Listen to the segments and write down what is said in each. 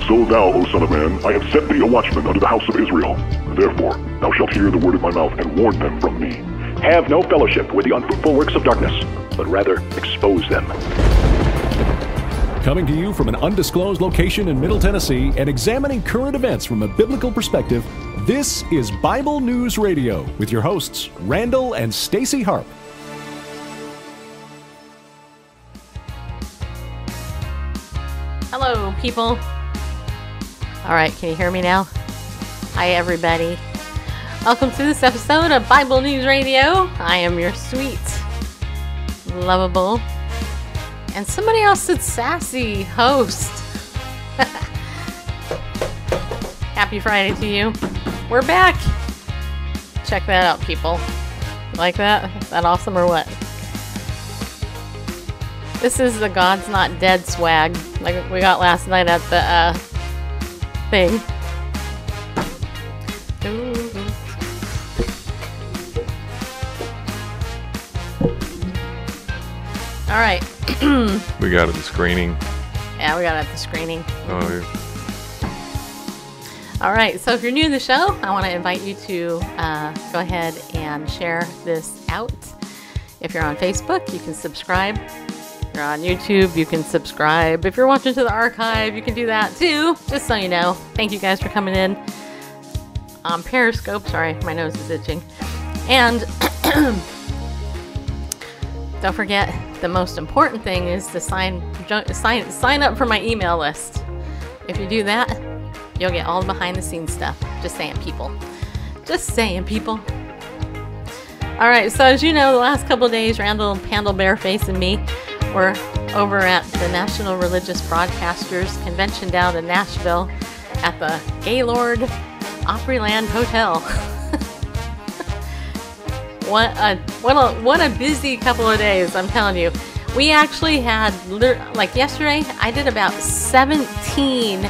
So thou, O son of man, I have set thee a watchman unto the house of Israel. Therefore thou shalt hear the word of my mouth, and warn them from me. Have no fellowship with the unfruitful works of darkness, but rather expose them. Coming to you from an undisclosed location in Middle Tennessee and examining current events from a biblical perspective, this is Bible News Radio with your hosts, Randall and Stacy Harp. Hello, people. All right, can you hear me now? Hi, everybody. Welcome to this episode of Bible News Radio. I am your sweet, lovable, and somebody else said sassy host. Happy Friday to you. We're back. Check that out, people. Like that? Is that awesome or what? This is the God's Not Dead swag, like we got last night at the thing. All right. We got it at the screening. Yeah, we got it at the screening. Oh, yeah. All right. So if you're new to the show, I want to invite you to go ahead and share this out. If you're on Facebook, you can subscribe. If you're on YouTube, you can subscribe. If you're watching to the archive, you can do that too. Just so you know. Thank you guys for coming in. On Periscope. Sorry, my nose is itching. And don't forget, the most important thing is to sign up for my email list. If you do that, you'll get all the behind the scenes stuff. Just saying, people. Just saying, people. All right, so as you know, the last couple of days, Randall, Pandle, Bareface, and me were over at the National Religious Broadcasters Convention down in Nashville at the Gaylord Opryland Hotel. What a busy couple of days, I'm telling you. We actually had, like yesterday, I did about 17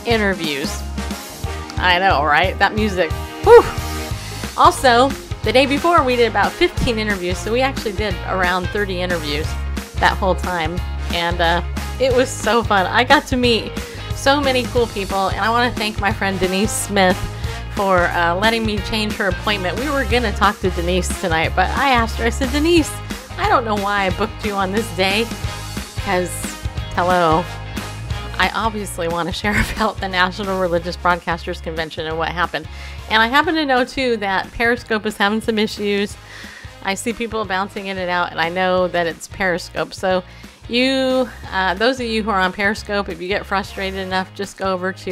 interviews. I know, right? That music. Whew. Also, the day before, we did about 15 interviews, so we actually did around 30 interviews that whole time. And it was so fun. I got to meet so many cool people, and I want to thank my friend Denise Smith for letting me change her appointment. We were going to talk to Denise tonight, but I asked her, I said, Denise, I don't know why I booked you on this day, because, hello, I obviously want to share about the National Religious Broadcasters Convention and what happened. And I happen to know, too, that Periscope is having some issues. I see people bouncing in and out, and I know that it's Periscope. So you, those of you who are on Periscope, if you get frustrated enough, just go over to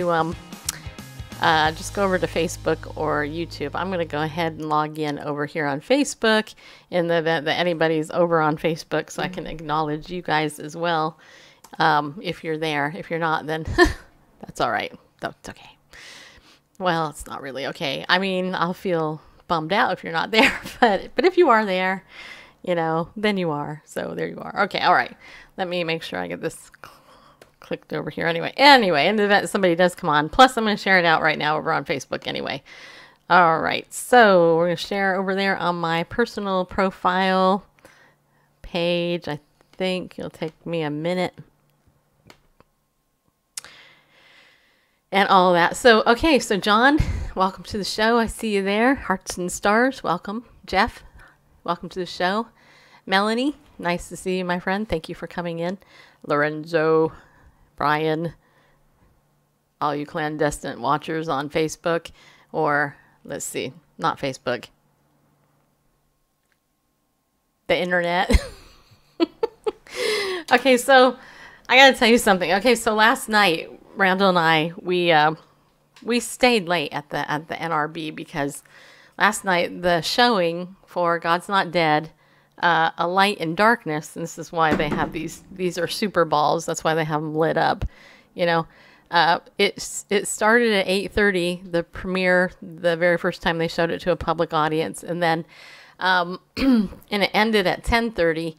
Facebook or YouTube. I'm going to go ahead and log in over here on Facebook in the event that anybody's over on Facebook, so I can acknowledge you guys as well. If you're there. If you're not, then that's all right. That's okay. Well, it's not really okay. I mean, I'll feel bummed out if you're not there, but if you are there, you know, then you are. So there you are. Okay. All right. Let me make sure I get this clicked over here. Anyway, in the event somebody does come on, plus I'm going to share it out right now over on Facebook anyway. All right. So we're going to share over there on my personal profile page. I think it'll take me a minute. And all of that. So, okay, so John, welcome to the show. I see you there. Hearts and stars, welcome. Jeff, welcome to the show. Melanie, nice to see you, my friend. Thank you for coming in. Lorenzo, Brian, all you clandestine watchers on Facebook, or, let's see, not Facebook, the internet. Okay, so I got to tell you something. Okay, so last night, Randall and I, we stayed late at the NRB because last night the showing for God's Not Dead, A Light in Darkness, and this is why they have these are super balls. That's why they have them lit up. You know, it started at 8:30, the premiere, the very first time they showed it to a public audience, and then and it ended at 10:30.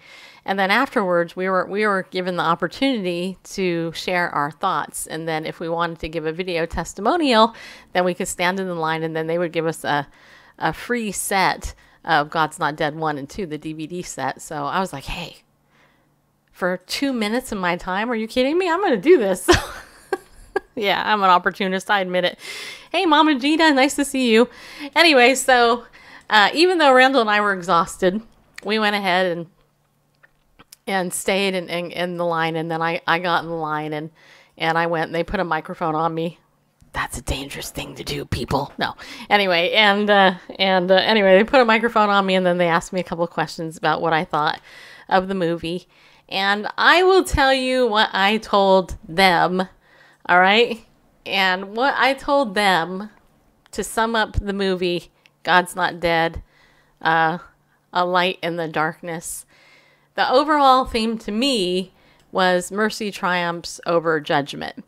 And then afterwards, we were given the opportunity to share our thoughts. And then if we wanted to give a video testimonial, then we could stand in the line, and then they would give us a free set of God's Not Dead 1 and 2, the DVD set. So I was like, hey, for 2 minutes of my time, are you kidding me? I'm going to do this. Yeah, I'm an opportunist. I admit it. Hey, Mama Gina, nice to see you. Anyway, so even though Randall and I were exhausted, we went ahead and stayed in the line. And then I got in the line and I went and they put a microphone on me. That's a dangerous thing to do, people. No. Anyway, anyway, they put a microphone on me and then they asked me a couple of questions about what I thought of the movie. And I will tell you what I told them. All right? And what I told them, to sum up the movie, God's Not Dead, A Light in the Darkness, the overall theme to me was mercy triumphs over judgment.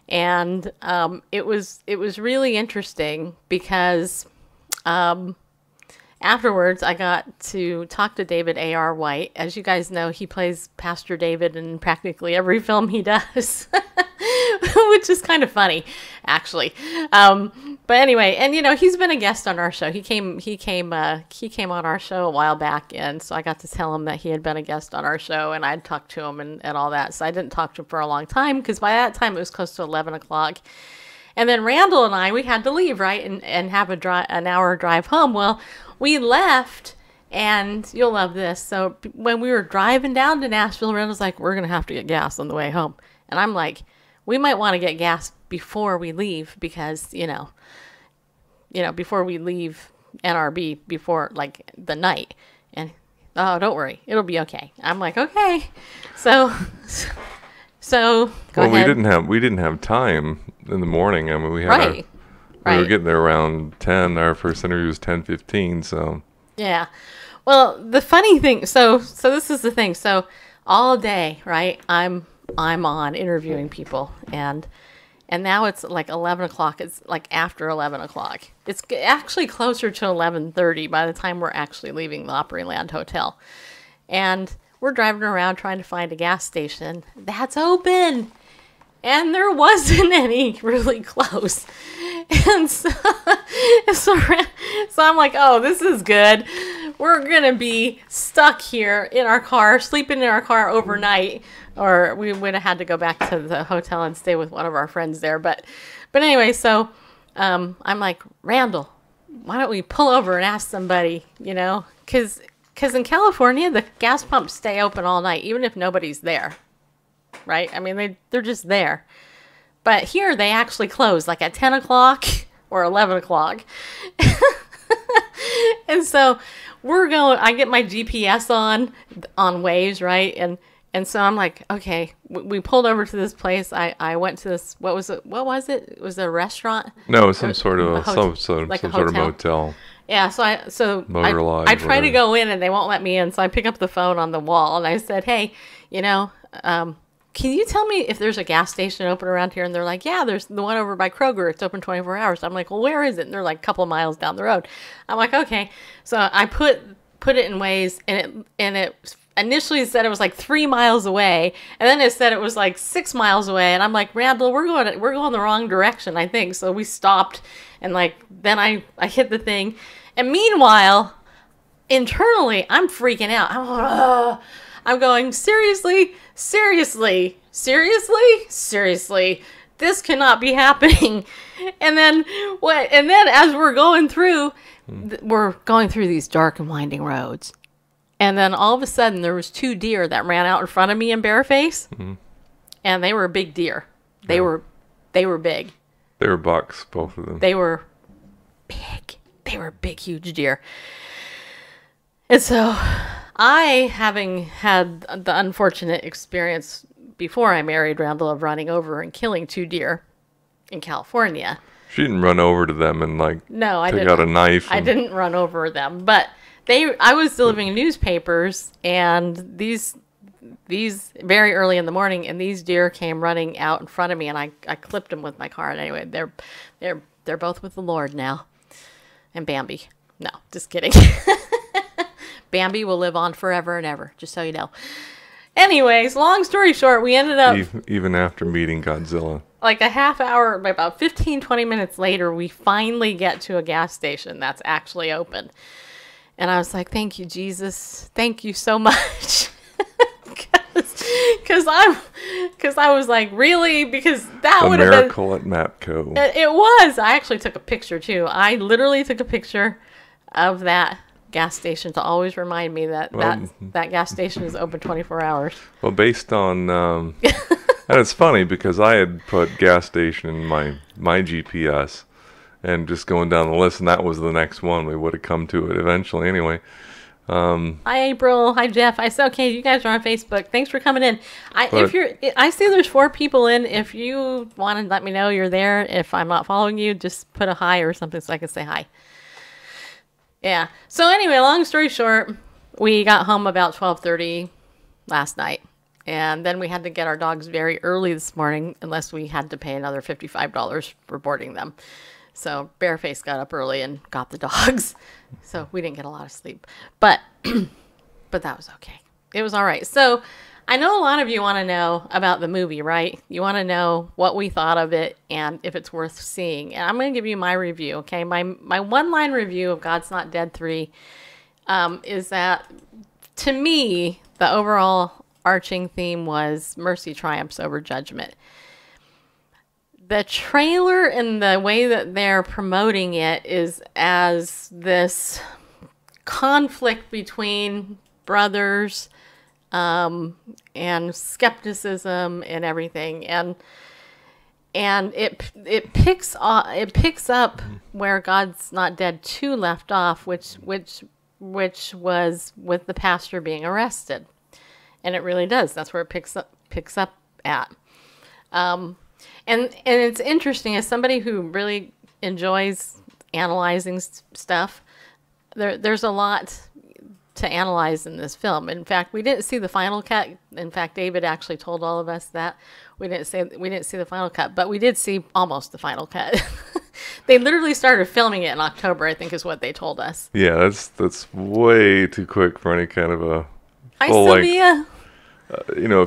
And it was really interesting because afterwards I got to talk to David A.R. White. As you guys know, he plays Pastor David in practically every film he does, which is kind of funny, actually. But anyway, and you know, he's been a guest on our show. He came on our show a while back, and so I got to tell him that he had been a guest on our show, and I'd talked to him and all that. So I didn't talk to him for a long time because by that time it was close to 11 o'clock. And then Randall and I, we had to leave, right, and have an hour drive home. Well, we left, and you'll love this. So when we were driving down to Nashville, Randall's like, we're going to have to get gas on the way home. And I'm like, we might want to get gas before we leave because, you know, before we leave NRB, before, like, the night. And, oh, don't worry. It'll be okay. I'm like, okay. So go ahead. We didn't have time in the morning. I mean, we had we were getting there around 10. Our first interview was 10:15, so. Yeah. Well, the funny thing, so this is the thing. So all day, right, I'm on interviewing people, and now it's like 11 o'clock. It's like after 11 o'clock. It's actually closer to 11:30 by the time we're actually leaving the Opryland Hotel. And we're driving around trying to find a gas station that's open. And there wasn't any really close. And so I'm like, oh, this is good. We're going to be stuck here in our car, sleeping in our car overnight. Or we would have had to go back to the hotel and stay with one of our friends there. But anyway, so I'm like, Randall, why don't we pull over and ask somebody, you know? Because in California, the gas pumps stay open all night, even if nobody's there. Right? I mean, they're just there. But here, they actually close, like at 10 o'clock or 11 o'clock. And so I get my GPS on Waze, right? And so I'm like, okay, we pulled over to this place. I went to this, what was it? It was a restaurant? No, it was some sort of motel. Yeah, so I try to go in and they won't let me in. So I pick up the phone on the wall and I said, hey, you know, can you tell me if there's a gas station open around here? And they're like, yeah, there's the one over by Kroger. It's open 24 hours. I'm like, well, where is it? And they're like a couple of miles down the road. I'm like, okay. So I put it in Waze, and it initially said it was like 3 miles away, and then it said it was like 6 miles away. And I'm like, Randall, we're going the wrong direction, I think. So we stopped, and like then I hit the thing, and meanwhile, internally, I'm freaking out. I'm going, seriously, this cannot be happening. And then as we're going through these dark and winding roads. And then all of a sudden there was 2 deer that ran out in front of me in Bareface. Mm-hmm. And they were big deer. They were big. They were bucks, both of them. They were big. They were big, huge deer. And so I, having had the unfortunate experience before I married Randall of running over and killing 2 deer in California. She didn't run over to them and take out a knife. I didn't run over them, but I was delivering newspapers, and these very early in the morning, and these deer came running out in front of me, and I clipped them with my car. And anyway, they're both with the Lord now, and Bambi. No, just kidding. Bambi will live on forever and ever, just so you know. Anyways, long story short, we ended up... Even after meeting Godzilla. Like a half hour, about 15, 20 minutes later, we finally get to a gas station that's actually open. And I was like, thank you, Jesus. Thank you so much. Because Because I was like, really? Because that would have been... Miracle at Mapco. It was. I actually took a picture, too. I literally took a picture of that gas station to always remind me that that gas station is open 24 hours. Well, based on... and it's funny because I had put gas station in my GPS and just going down the list, and that was the next one. We would have come to it eventually anyway. Hi April, hi Jeff. I said, okay, you guys are on Facebook. Thanks for coming in. I see there's 4 people in. If you want to let me know you're there, if I'm not following you, just put a hi or something so I can say hi. Yeah. So anyway, long story short, we got home about 12:30 last night, and then we had to get our dogs very early this morning, unless we had to pay another $55 for boarding them. So Bareface got up early and got the dogs. So we didn't get a lot of sleep. But that was okay. It was all right. So I know a lot of you want to know about the movie, right? You want to know what we thought of it and if it's worth seeing. And I'm going to give you my review, okay? My one-line review of God's Not Dead 3 is that, to me, the overall arching theme was mercy triumphs over judgment. The trailer and the way that they're promoting it is as this conflict between brothers and skepticism and everything, and it picks up where God's Not Dead 2 left off, which was with the pastor being arrested, and it really does. That's where it picks up at. And it's interesting, as somebody who really enjoys analyzing stuff, there's a lot to analyze in this film. In fact, we didn't see the final cut. In fact, David actually told all of us that we didn't see the final cut, but we did see almost the final cut. They literally started filming it in October, I think is what they told us. Yeah, that's way too quick for any kind of a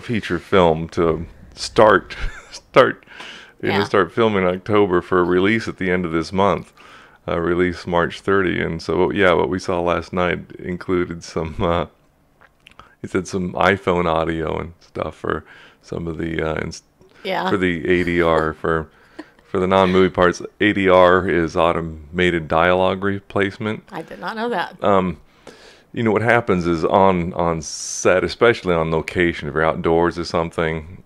feature film to start start filming in October for a release at the end of this month. Release March 30, and so what we saw last night included some he said some iPhone audio and stuff for some of the for the ADR for the non-movie parts. ADR is automated dialogue replacement. I did not know that. What happens is on set, especially on location, if you're outdoors or something,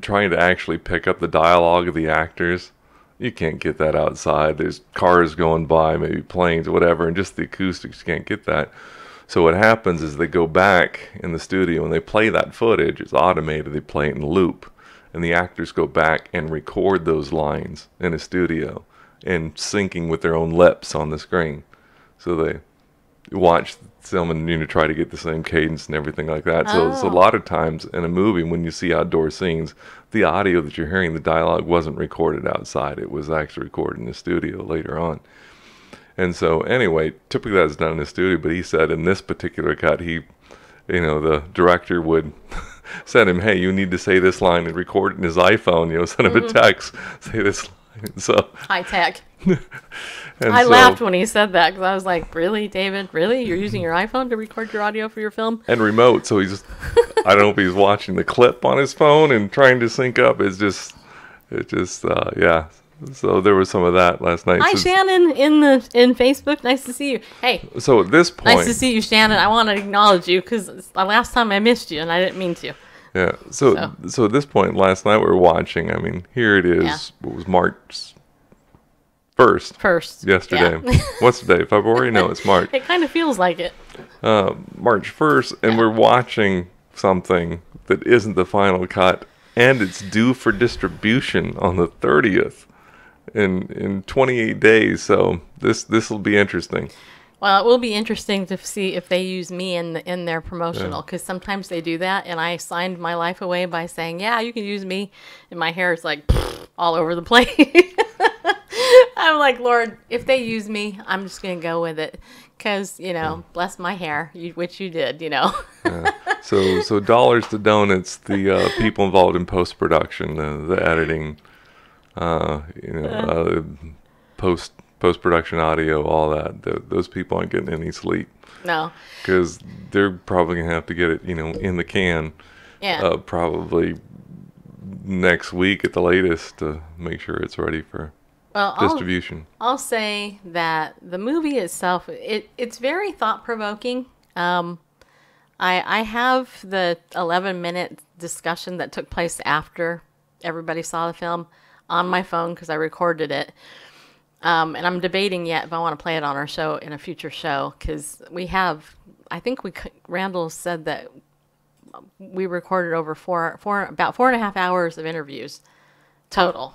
trying to actually pick up the dialogue of the actors, you can't get that outside. There's cars going by, maybe planes, whatever, and just the acoustics, you can't get that. So what happens is they go back in the studio and they play that footage. It's automated. They play it in loop, and the actors go back and record those lines in a studio and syncing with their own lips on the screen. So they watch them and try to get the same cadence and everything like that. So a lot of times in a movie, when you see outdoor scenes, the audio that you're hearing, the dialogue wasn't recorded outside. It was actually recorded in the studio later on. And so anyway, typically that's done in the studio, but he said in this particular cut, the director would send him, hey, you need to say this line, and record it in his iPhone, send him a text, say this line. So high tech. I laughed when he said that, because I was like, really, David? Really? You're using your iPhone to record your audio for your film? And remote, so he's just, I don't know if he's watching the clip on his phone and trying to sync up. Yeah. So there was some of that last night. Hi, Shannon, in Facebook. Nice to see you. Hey. So at this point. Nice to see you, Shannon. I want to acknowledge you, because the last time I missed you, and I didn't mean to. Yeah. So at this point, last night we were watching. Here it is. Yeah. What was March 1st. Yesterday. Yeah. What's the day? February? No, it's March. It kind of feels like it. March 1st, and we're watching something that isn't the final cut, and it's due for distribution on the 30th in 28 days. So this will be interesting. Well, it will be interesting to see if they use me in their promotional, because sometimes they do that, and I signed my life away by saying, yeah, you can use me, and my hair is like all over the place. I'm like, Lord, if they use me, I'm just going to go with it, because, bless my hair, which you did, Yeah. So dollars to donuts, the people involved in post-production, the editing, post-production audio, all that, those people aren't getting any sleep. No. Because they're probably going to have to get it, in the can. Yeah. Probably next week at the latest to make sure it's ready for Well, distribution. I'll say that the movie itself, it's very thought-provoking. I have the 11-minute discussion that took place after everybody saw the film on my phone because I recorded it. And I'm debating yet if I want to play it on our show in a future show because I think Randall said that we recorded over about 4.5 hours of interviews total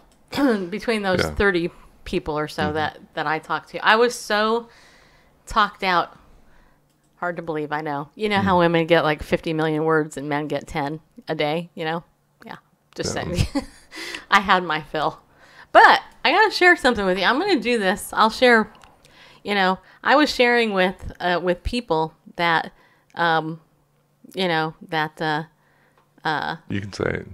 between those 30 people or so that I talked to. I was so talked out. Hard to believe, I know. You know how women get like 50 million words and men get 10 a day, you know? Yeah, just saying. I had my fill. But I got to share something with you. I'm going to do this. I'll share, I was sharing with people that, you can say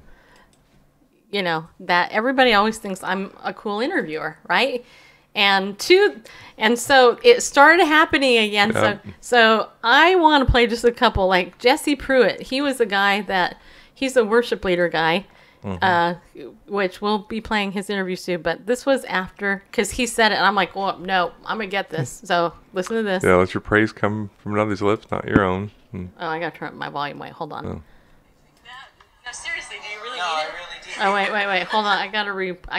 it. That everybody always thinks I'm a cool interviewer, right? And so it started happening again. Yep. So I want to play just a couple, like Jesse Pruitt. He was a guy he's a worship leader guy, which we'll be playing his interview soon. But this was after, because he said it, and I'm like, well, no, I'm going to get this. So listen to this. Yeah, let your praise come from another's lips, not your own. Oh, I got to turn up my volume. Wait, hold on. Oh. No, seriously, do you really need it? I really do. Oh, wait, hold on. I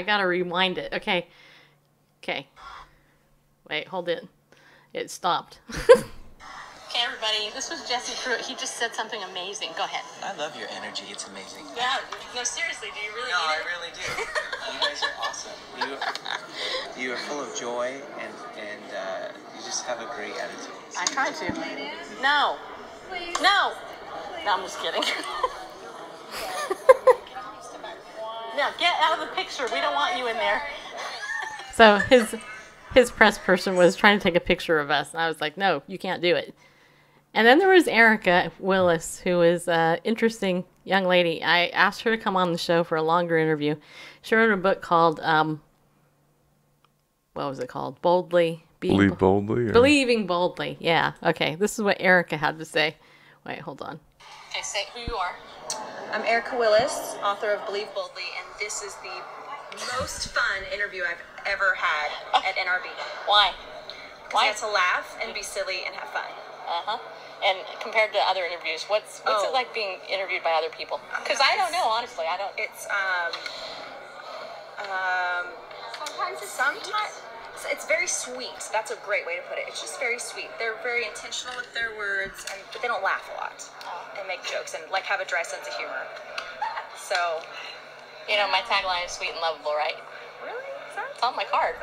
gotta rewind it. Okay. Wait, hold it. It stopped. Okay, everybody, this was Jesse Pruitt. He just said something amazing. Go ahead. I love your energy. It's amazing. Yeah. No, seriously, do you really need it? I really do. You guys are awesome. You are full of joy, and you just have a great attitude. I try to. No. No, I'm just kidding. Now, get out of the picture. We don't want you in there. So his press person was trying to take a picture of us, and I was like, no, you can't do it. And then there was Erica Willis, who is an interesting young lady. I asked her to come on the show for a longer interview. She wrote a book called, what was it called? Believe Boldly? Believing Boldly, yeah. Okay, this is what Erica had to say. Wait, hold on. Okay, say who you are. I'm Erica Willis, author of Believe Boldly, and this is the most fun interview I've ever had at NRB. Why? Because I get to laugh and be silly and have fun. And compared to other interviews, what's it like being interviewed by other people? Because I don't know, honestly. I don't. It's sometimes it's very sweet. That's a great way to put it. It's just very sweet. They're very intentional with their words, but they don't laugh a lot and make jokes and like have a dry sense of humor. So, my tagline is sweet and lovable, right? Really? It's on my card.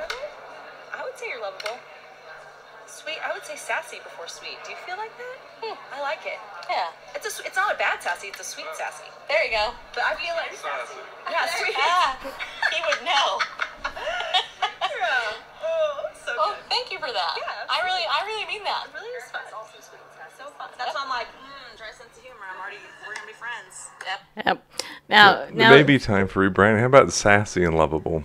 I would say you're lovable. Sweet. I would say sassy before sweet. Do you feel like that? I like it. Yeah. It's not a bad sassy. It's a sweet sassy. There you go. But I feel like sassy. Yeah, sweet. He would know. So well, good. thank you for that. Yeah, I really mean that. It really is fun. It's also sweet and sassy. So fun. That's why I'm like, dry sense of humor. We're gonna be friends. Yep. Now, It may be time for rebranding. How about sassy and lovable?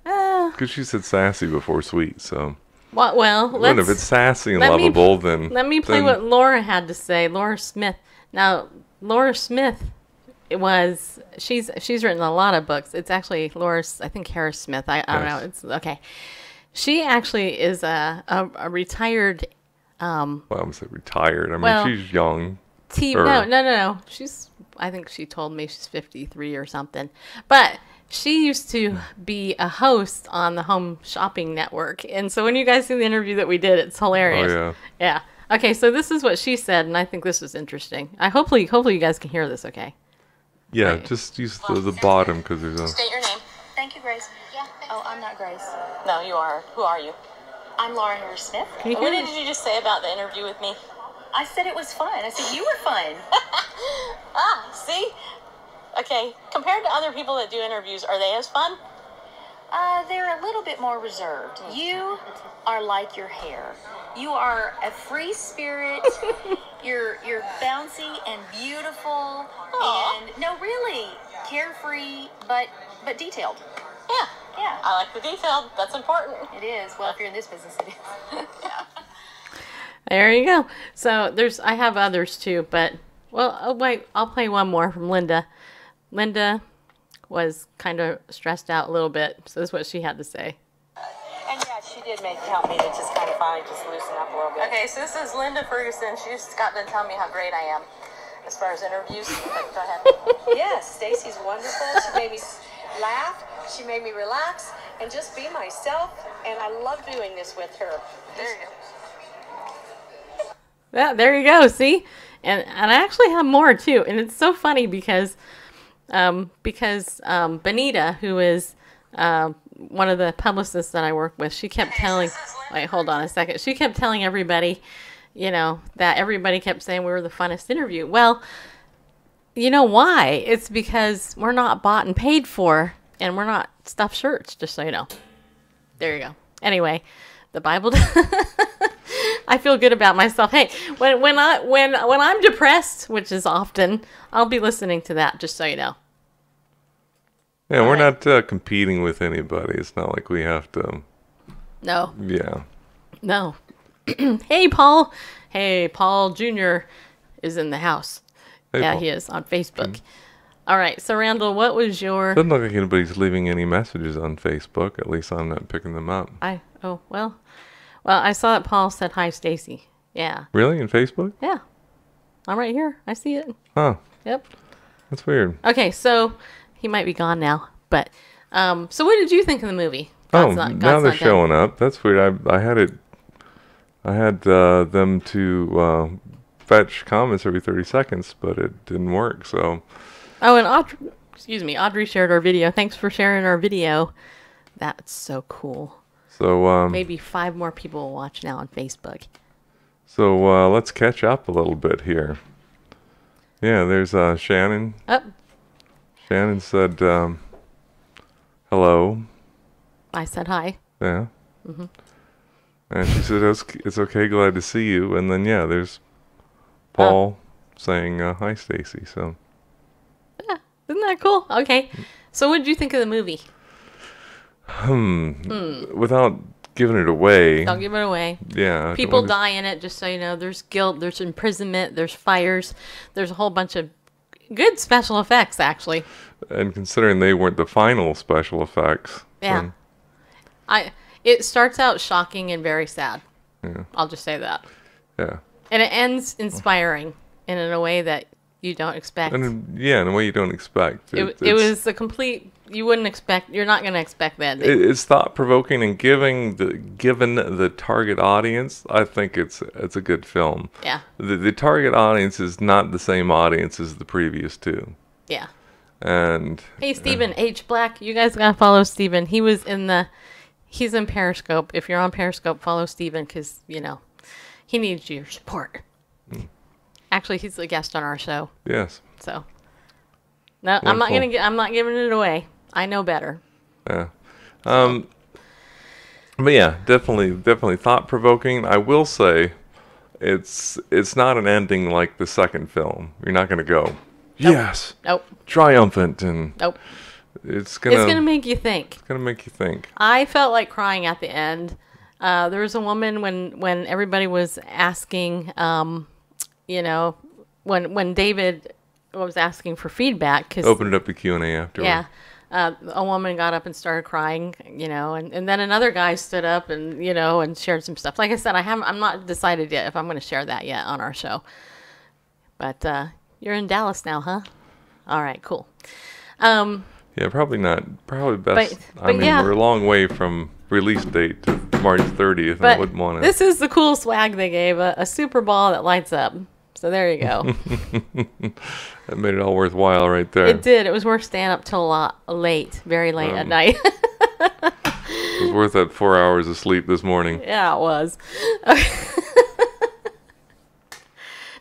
Because she said sassy before sweet, so. Well, if it's sassy and lovable, then let me play what Laura had to say. Laura Smith. Now, Laura Smith she's written a lot of books. It's actually I think Harris Smith. I don't know. It's okay. She actually is a retired. Well, I'm gonna say retired. I mean, she's young. No. I think she told me she's 53 or something. But she used to be a host on the Home Shopping Network. And so when you guys see the interview that we did, it's hilarious. Oh, yeah. Okay, so this is what she said, and I think this is interesting. Hopefully you guys can hear this okay. Yeah, right. Just use the bottom because there's a... State your name. Thank you, Grace. Yeah. Oh, I'm not Grace. No, you are. Who are you? I'm Laura Harris Smith. What did you just say about the interview with me? I said it was fun. I said you were fun. See? Okay, compared to other people that do interviews, are they as fun? They're a little bit more reserved. You are like your hair. You are a free spirit. You're bouncy and beautiful. Aww. And no, really carefree, but detailed. Yeah. Yeah. I like the detailed. That's important. It is. Well, if you're in this business, it is. Yeah. There you go. So I have others too, but wait, I'll play one more from Linda. Linda was kind of stressed out a little bit. So this is what she had to say. And yeah, she did help me to just kind of finally just loosen up a little bit. Okay, so this is Linda Ferguson. She just got done telling me how great I am as far as interviews. Go ahead. Yes, Stacy's wonderful. She made me laugh. She made me relax and just be myself. And I love doing this with her. There you go. Yeah, there you go. See, and I actually have more too. And it's so funny because Benita, who is one of the publicists that I work with, she kept telling. Wait, hold on a second. She kept telling everybody, you know, that everybody kept saying we were the funnest interview. Well, you know why? It's because we're not bought and paid for, and we're not stuffed shirts. Just so you know. There you go. Anyway, the Bible. I feel good about myself. Hey, when I'm depressed, which is often, I'll be listening to that. Just so you know. Yeah, we're not competing with anybody. It's not like we have to. No. Yeah. No. Hey, Paul. Hey, Paul Jr. is in the house. Hey, yeah, Paul. he is on Facebook. All right. So, Randall, what was your... Doesn't look like anybody's leaving any messages on Facebook. At least I'm not picking them up. Well, I saw that Paul said, hi, Stacy. Yeah. Really? In Facebook? Yeah. I'm right here. I see it. Huh. Yep. That's weird. Okay, so he might be gone now. But, so what did you think of the movie? Now God's they're Not showing up. That's weird. I had them to fetch comments every 30 seconds, but it didn't work. So. Oh, and Audrey shared our video. Thanks for sharing our video. That's so cool. So maybe 5 more people will watch now on Facebook. So let's catch up a little bit here. Yeah, there's Shannon. Oh. Shannon said hello. I said hi. Yeah. Mm-hmm. And she said, it's okay, glad to see you. And then, yeah, there's Paul saying, hi, Stacy. So. Yeah, isn't that cool? Okay. So what did you think of the movie? Without giving it away. Don't give it away. Yeah. People die in it, just so you know. There's guilt, there's imprisonment, there's fires. There's a whole bunch of good special effects, actually. And considering they weren't the final special effects. Yeah. It starts out shocking and very sad. Yeah. I'll just say that. Yeah. And it ends inspiring and in a way that you don't expect. And in a way you don't expect. It was a complete, you wouldn't expect, you're not going to expect that. It's thought-provoking, and given the target audience, I think it's a good film. Yeah. The target audience is not the same audience as the previous two. Yeah. And hey, Stephen H. Black, you guys got to follow Stephen. He's in Periscope. If you're on Periscope, follow Stephen because, you know, he needs your support. Actually, he's a guest on our show. Yes. So, no, I'm not giving it away. I know better. Yeah. But yeah, definitely thought-provoking. I will say, it's not an ending like the second film. You're not going to go, yes, nope, triumphant, and nope. It's gonna make you think. It's gonna make you think. I felt like crying at the end. There was a woman when everybody was asking, you know, when David was asking for feedback, because opened up the Q&A afterwards. Yeah, a woman got up and started crying, you know, and then another guy stood up and, you know, and shared some stuff. Like I said, I'm not decided yet if I'm going to share that yet on our show. But you're in Dallas now, huh? All right, cool. Yeah, probably not. Probably best. But yeah. We're a long way from release date to March 30th. But I wouldn't want to. This is the cool swag they gave, a super ball that lights up. So there you go. That made it all worthwhile right there. It did. It was worth staying up till very late at night. It was worth that 4 hours of sleep this morning. Yeah, it was.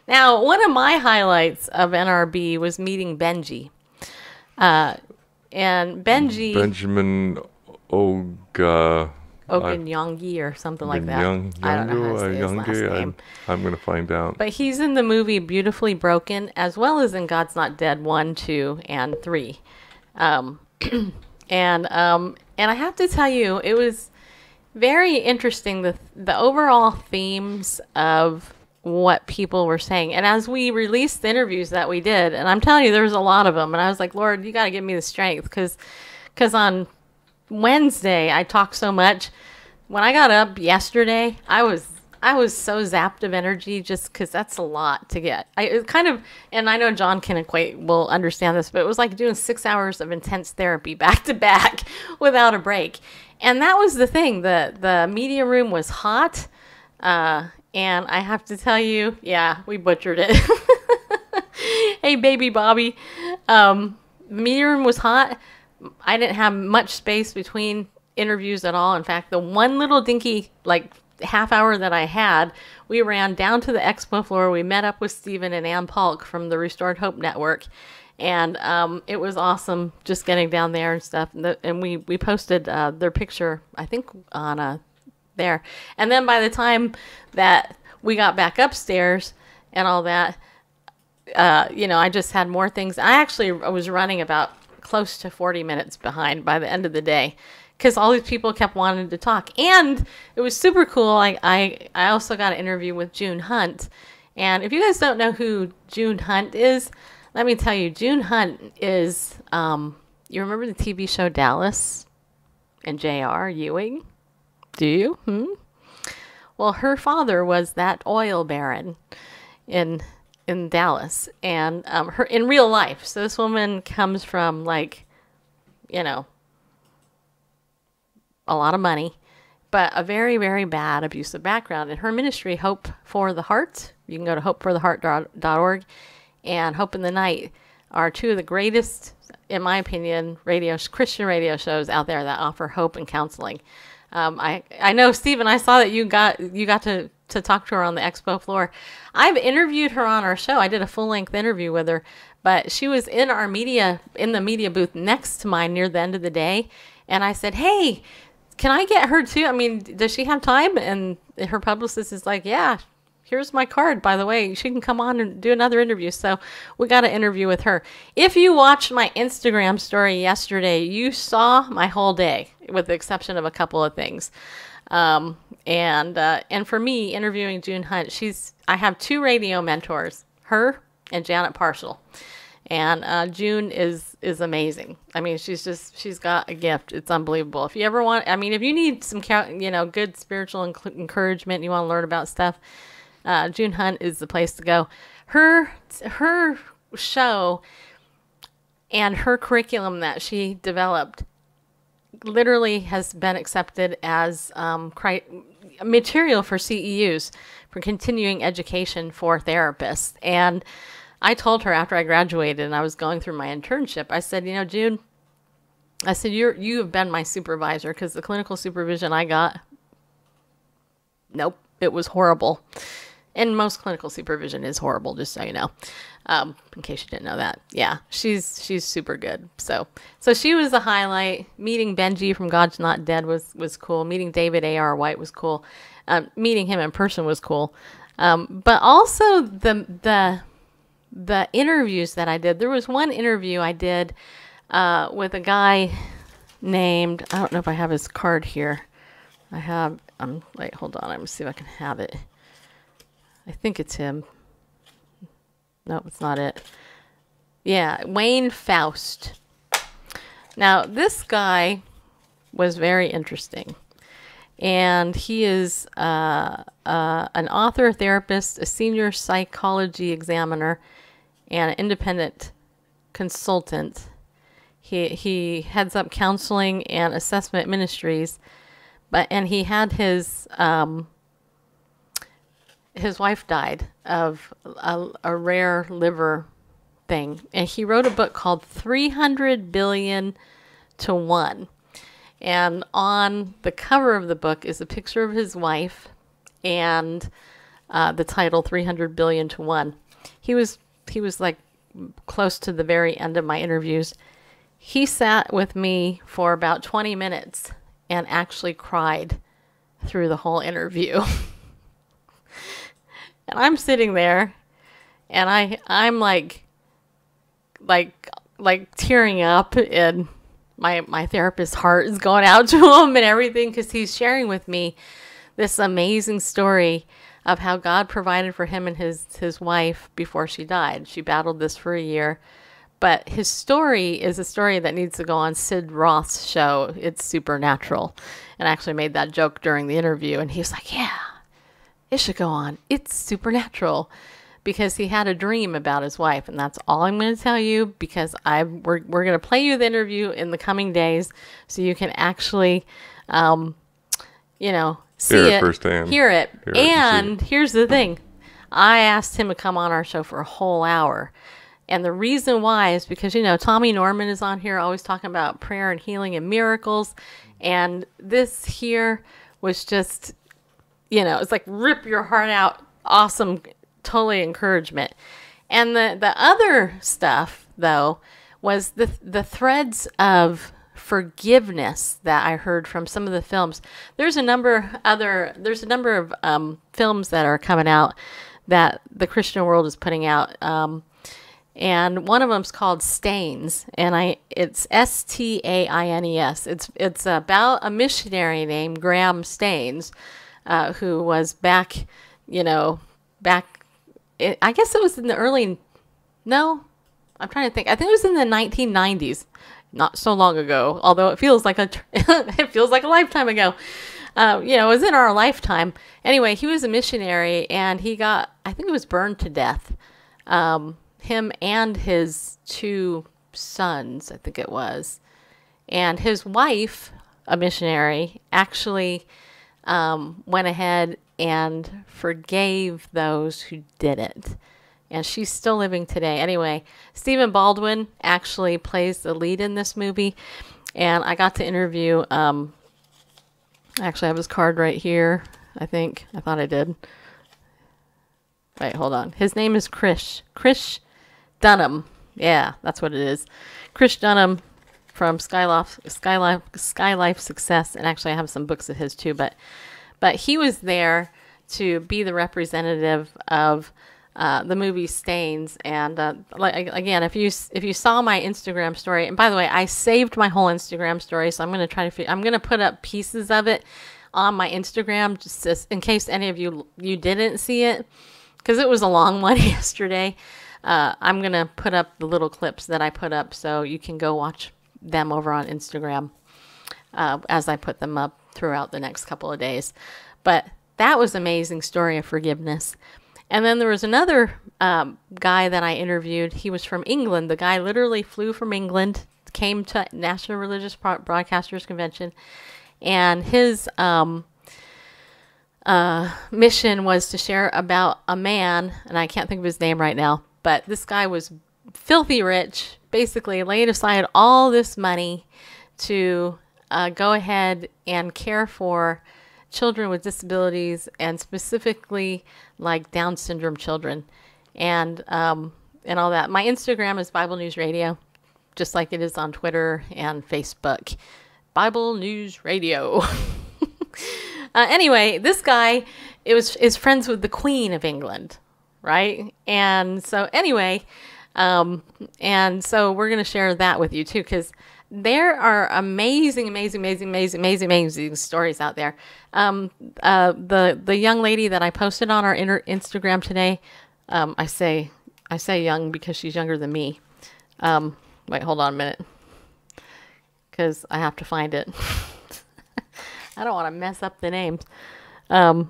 Now, one of my highlights of NRB was meeting Benji. And Benji... Benjamin Ogunyangi or something like that. I don't know how to say his last name. I'm going to find out. But he's in the movie Beautifully Broken, as well as in God's Not Dead 1, 2, and 3. And I have to tell you, it was very interesting. The overall themes of what people were saying. And as we released the interviews that we did, and I'm telling you, there was a lot of them, and I was like, Lord, you got to give me the strength, because on Wednesday I talked so much. When I got up yesterday, I was so zapped of energy, just because that's a lot to get. It kind of, and I know John will understand this, but it was like doing 6 hours of intense therapy back to back without a break. And that was the thing. The media room was hot, and I have to tell you, yeah, we butchered it. Hey, baby Bobby. The media room was hot. I didn't have much space between interviews at all. In fact, the one little dinky, half hour that I had, we ran down to the expo floor. We met up with Stephen and Ann Palk from the Restored Hope Network. And it was awesome just getting down there and stuff. And we posted their picture, I think, on there. And then by the time that we got back upstairs and all that, I just had more things. I was running about close to 40 minutes behind by the end of the day, because all these people kept wanting to talk. And it was super cool. I also got an interview with June Hunt. And if you guys don't know who June Hunt is, let me tell you, June Hunt is, you remember the TV show Dallas and J.R. Ewing? Do you? Well, her father was that oil baron in Dallas, and her in real life. So this woman comes from a lot of money, but a very, very bad abusive background. And her ministry, Hope for the Heart, you can go to hopefortheheart.org, and Hope in the Night are two of the greatest, in my opinion, Christian radio shows out there that offer hope and counseling. I know, Stephen, I saw that you got to talk to her on the expo floor. I've interviewed her on our show. I did a full-length interview with her, but she was in the media booth next to mine near the end of the day. And I said, hey, can I get her too? I mean, does she have time? And her publicist is like, yeah, here's my card, by the way. She can come on and do another interview. So we got an interview with her. If you watched my Instagram story yesterday, you saw my whole day, with the exception of a couple of things. And for me, interviewing June Hunt, I have two radio mentors, her and Janet Parshall. And June is amazing. I mean, she's got a gift. It's unbelievable. If you ever if you need some, good spiritual encouragement, you want to learn about stuff, June Hunt is the place to go. Her show and her curriculum that she developed literally has been accepted as material for CEUs, for continuing education for therapists. And I told her after I graduated and I was going through my internship, I said, June, I said, you have been my supervisor, because the clinical supervision I got, nope, it was horrible. And most clinical supervision is horrible, just so you know, in case you didn't know that. Yeah, she's super good. So she was the highlight. Meeting Benji from God's Not Dead was cool. Meeting David A.R. White was cool. Meeting him in person was cool. But also the interviews that I did. There was one interview I did with a guy named, I don't know if I have his card here. Wait, hold on. Let me see if I can have it. I think it's him. No, it's not it. Yeah, Wayne Faust. Now, this guy was very interesting. And he is an author, therapist, a senior psychology examiner, and an independent consultant. He heads up counseling and assessment ministries, and he had his wife died of a rare liver thing, and he wrote a book called 300 Billion to 1. And on the cover of the book is a picture of his wife and the title 300 Billion to 1. He was like close to the very end of my interviews. He sat with me for about 20 minutes and actually cried through the whole interview. And I'm sitting there and I'm like tearing up, and my therapist's heart is going out to him and everything, because he's sharing with me this amazing story of how God provided for him and his wife before she died. She battled this for a year. But his story is a story that needs to go on Sid Roth's show. It's Supernatural. And I actually made that joke during the interview. And he was like, yeah, it should go on. It's Supernatural. Because he had a dream about his wife. And that's all I'm going to tell you, because we're going to play you the interview in the coming days so you can actually, see Hear it it firsthand. Hear it. Hear it and And here's the thing. I asked him to come on our show for a whole hour. And the reason why is because, Tommy Norman is on here always talking about prayer and healing and miracles. And this here was just, it's like rip your heart out. Awesome, totally encouragement. And the other stuff, though, was the threads of forgiveness that I heard from some of the films. There's a number of films that are coming out that the Christian world is putting out. And one of them's called Stains, and it's Staines. It's about a missionary named Graham Staines, who was back. I guess it was in the early. No, I'm trying to think. I think it was in the 1990s, not so long ago. Although it feels like a lifetime ago. It was in our lifetime. Anyway, he was a missionary, and I think he was burned to death. Him and his 2 sons, I think it was. And his wife, a missionary, actually went ahead and forgave those who did it. And she's still living today. Anyway, Stephen Baldwin actually plays the lead in this movie. And I got to interview, I actually have his card right here, I think. I thought I did. Wait, hold on. His name is Krish Dunham. Yeah, that's what it is. Krish Dunham from Skylife Success. And actually I have some books of his too, but he was there to be the representative of the movie Stains. And again, if you saw my Instagram story, and by the way, I saved my whole Instagram story, so I'm going to put up pieces of it on my Instagram just in case any of you didn't see it, because it was a long one yesterday. I'm going to put up the little clips that I put up so you can go watch them over on Instagram as I put them up throughout the next couple of days. But that was an amazing story of forgiveness. And then there was another guy that I interviewed. He was from England. The guy literally flew from England, came to National Religious Broadcasters Convention, and his mission was to share about a man, and I can't think of his name right now, but this guy was filthy rich, basically laid aside all this money to go ahead and care for children with disabilities, and specifically like Down syndrome children, and all that. My Instagram is Bible News Radio, just like it is on Twitter and Facebook. Bible News Radio. Anyway, this guy is friends with the Queen of England, right? And so anyway, and so we're going to share that with you too, because there are amazing stories out there. The young lady that I posted on our Instagram today, I say young because she's younger than me. Wait, hold on a minute, because I have to find it. I don't want to mess up the names. I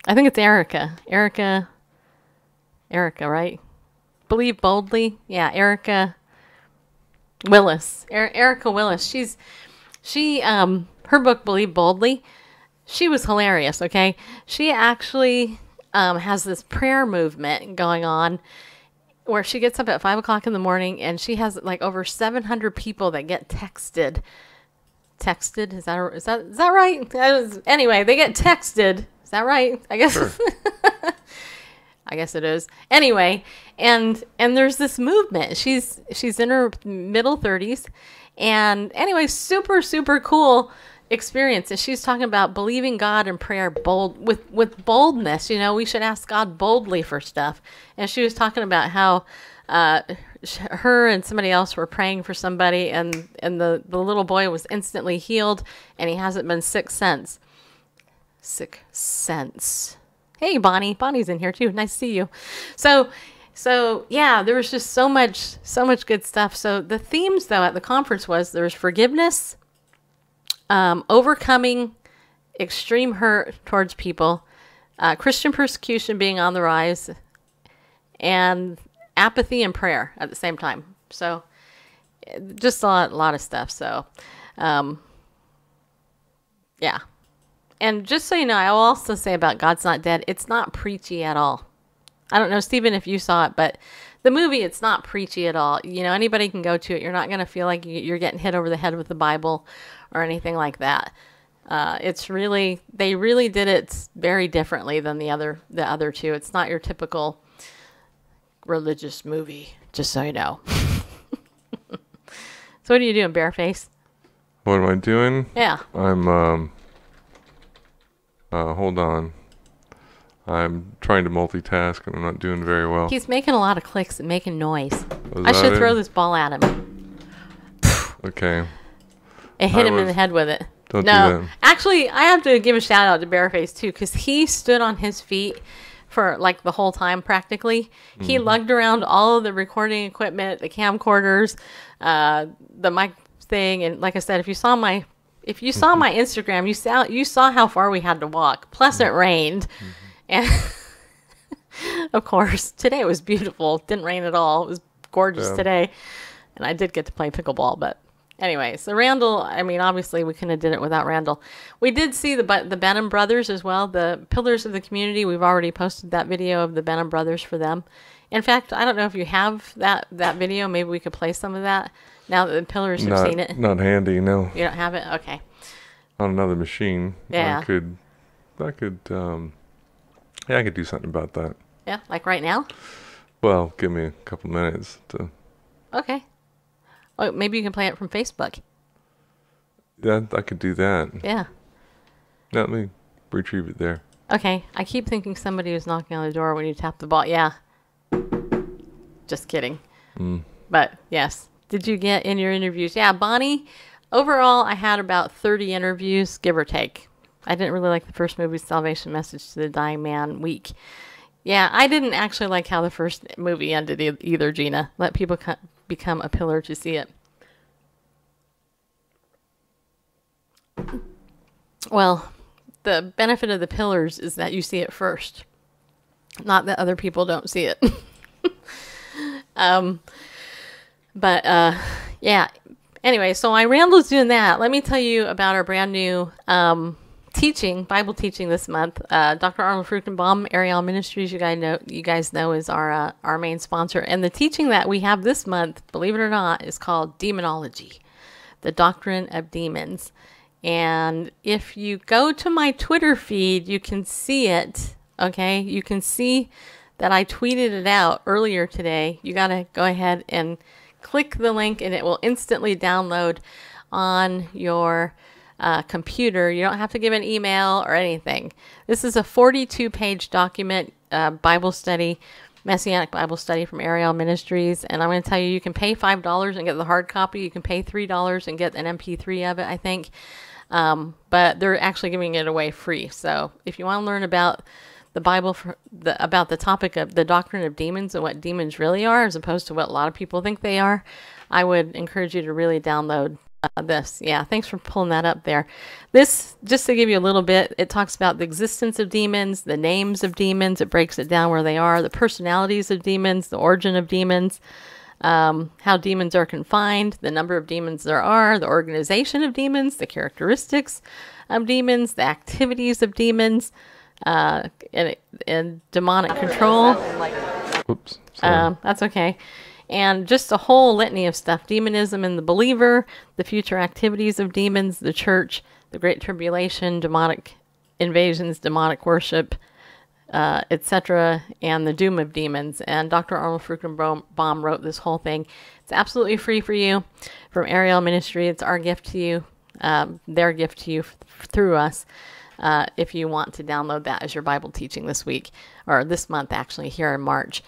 think it's Erica. Erica, right? Believe Boldly. Yeah, Erica Willis. Erica Willis. Her book Believe Boldly, she was hilarious, okay? She actually has this prayer movement going on where she gets up at 5 o'clock in the morning, and she has like over 700 people that get texted. Is that right? Anyway, they get texted. Is that right? I guess. Sure. I guess it is. Anyway, and there's this movement. She's in her middle 30s, and anyway, super cool experience. And she's talking about believing God in prayer with boldness. We should ask God boldly for stuff. And she was talking about how her and somebody else were praying for somebody, and the little boy was instantly healed, and he hasn't been sick since. Hey, Bonnie. Bonnie's in here too. Nice to see you. So yeah, there was just so much good stuff. So the themes though at the conference was there's forgiveness, overcoming extreme hurt towards people, Christian persecution being on the rise, and apathy and prayer at the same time. So just a lot of stuff. So yeah. And just so you know, I will also say about God's Not Dead, it's not preachy at all. I don't know, Stephen, if you saw it, but the movie, it's not preachy at all. You know, anybody can go to it. You're not going to feel like you're getting hit over the head with the Bible or anything like that. It's really, they really did it very differently than the other two. It's not your typical religious movie, just so you know. So what are you doing, Bareface? What am I doing? Yeah. I'm, hold on. I'm trying to multitask and I'm not doing very well. He's making a lot of clicks and making noise. Was I that should it? throw this ball at him. Okay. And hit him in the head with it. Don't do that. Actually, I have to give a shout out to Bareface too, because he stood on his feet for like the whole time practically. He lugged around all of the recording equipment, the camcorders, the mic thing, and like I said, if you saw my Instagram, you saw how far we had to walk. Plus, it rained, and of course, today was beautiful. It didn't rain at all. It was gorgeous today, and I did get to play pickleball. But anyway, so Randall. I mean, obviously, we couldn't have did it without Randall. We did see the Benham brothers as well, the Pillars of the Community. We've already posted that video of the Benham brothers for them. In fact, I don't know if you have that video. Maybe we could play some of that now that the Pillars have seen it. Not handy, no. You don't have it? Okay. On another machine. Yeah. I could do something about that. Yeah, like right now? Well, give me a couple minutes to. Okay. Oh, maybe you can play it from Facebook. Yeah, I could do that. Yeah. Let me retrieve it there. Okay. I keep thinking somebody was knocking on the door when you tap the ball. Yeah. Just kidding. But yes. Did you get in your interviews? Yeah, Bonnie. Overall, I had about 30 interviews, give or take. I didn't really like the first movie, Salvation Message to the Dying Man, weak. Yeah, I didn't actually like how the first movie ended either, Gina. Let people become a pillar to see it. Well, the benefit of the pillars is that you see it first. Not that other people don't see it. Yeah. Anyway, so Randall's doing that. Let me tell you about our brand new Bible teaching this month. Dr. Arnold Fruchtenbaum, Ariel Ministries, you guys know is our main sponsor. And the teaching that we have this month, believe it or not, is called Demonology, the Doctrine of Demons. And if you go to my Twitter feed, you can see it. Okay, you can see that I tweeted it out earlier today. You got to go ahead and click the link and it will instantly download on your computer. You don't have to give an email or anything. This is a 42-page document, Bible study, Messianic Bible study from Ariel Ministries. And I'm going to tell you can pay $5 and get the hard copy. You can pay $3 and get an MP3 of it, I think. But they're actually giving it away free. So if you want to learn about the Bible, about the topic of the doctrine of demons and what demons really are, as opposed to what a lot of people think they are, I would encourage you to really download this. Yeah, thanks for pulling that up there. This, just to give you a little bit, it talks about the existence of demons, the names of demons, it breaks it down where they are, the personalities of demons, the origin of demons, how demons are confined, the number of demons there are, the organization of demons, the characteristics of demons, the activities of demons, and demonic control. Oops. Sorry. That's okay. And just a whole litany of stuff. Demonism in the believer, the future activities of demons, the church, the Great Tribulation, demonic invasions, demonic worship, etc., and the doom of demons. And Dr. Arnold Fruchtenbaum wrote this whole thing. It's absolutely free for you from Ariel Ministry. It's our gift to you, their gift to you through us. If you want to download that as your Bible teaching this week, or this month actually, here in March.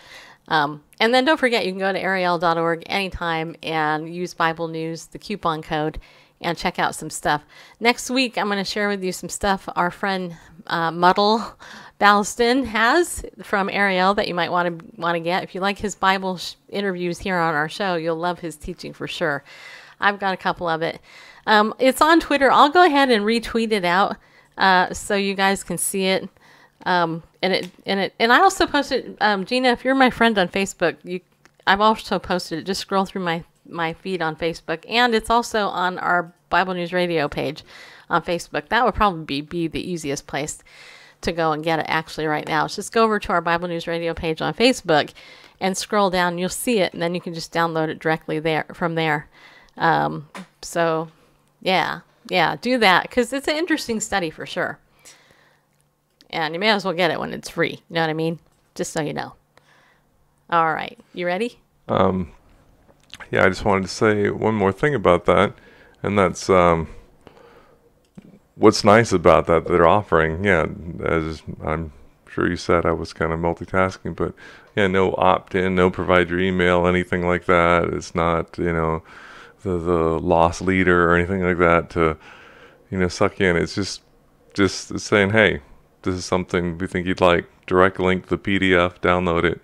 And then don't forget, you can go to ariel.org anytime and use Bible News, the coupon code, and check out some stuff. Next week, I'm going to share with you some stuff our friend Muddle Balston has from Ariel that you might want to get. If you like his Bible interviews here on our show, you'll love his teaching for sure. I've got a couple of it. It's on Twitter. I'll go ahead and retweet it out so you guys can see it. And I also posted, Gina, if you're my friend on Facebook, I've also posted it. Just scroll through my feed on Facebook, and it's also on our Bible News Radio page on Facebook. That would probably be the easiest place to go and get it actually right now. It's just go over to our Bible News Radio page on Facebook and scroll down, and you'll see it, and then you can just download it directly from there. So yeah, do that, because it's an interesting study for sure. And you may as well get it when it's free. You know what I mean? Just so you know. All right. You ready? Yeah, I just wanted to say one more thing about that. And that's what's nice about that they're offering. Yeah, as I'm sure you said, I was kind of multitasking. But, yeah, no opt-in, no provide your email, anything like that. It's not, the lost leader or anything like that to, suck you in. It's just saying, hey, this is something we think you'd like. Direct link to the PDF, download it.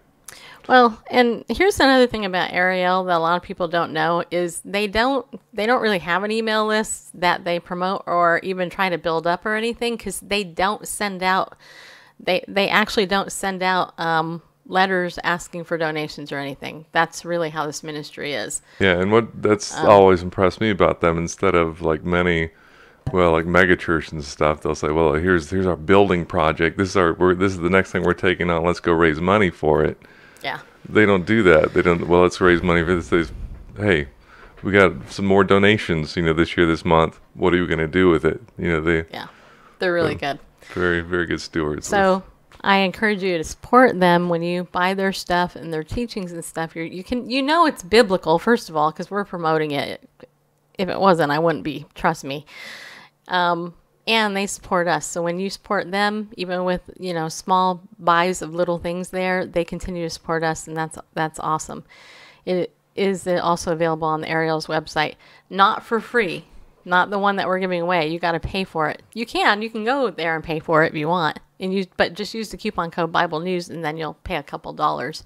Well, and here's another thing about Ariel that a lot of people don't know is they don't really have an email list that they promote or even try to build up or anything, because they don't send out, they actually don't send out letters asking for donations or anything. That's really how this ministry is. Yeah, and that's always impressed me about them. Instead of like many, like mega churches and stuff, they'll say, well, here's our building project. This is the next thing we're taking on. Let's go raise money for it. Yeah. They don't do that. They don't, well, let's raise money for this. Hey, we got some more donations, this month. What are you going to do with it? They're really good. Very, very good stewards. So I encourage you to support them when you buy their stuff and their teachings and stuff. It's biblical, first of all, because we're promoting it. If it wasn't, I wouldn't be. Trust me. And they support us. So when you support them, even with, small buys of little things there, they continue to support us, and that's awesome. It is also available on the Ariel's website. Not for free. Not the one that we're giving away. You got to pay for it. You can go there and pay for it if you want. But just use the coupon code Bible News, and then you'll pay a couple $.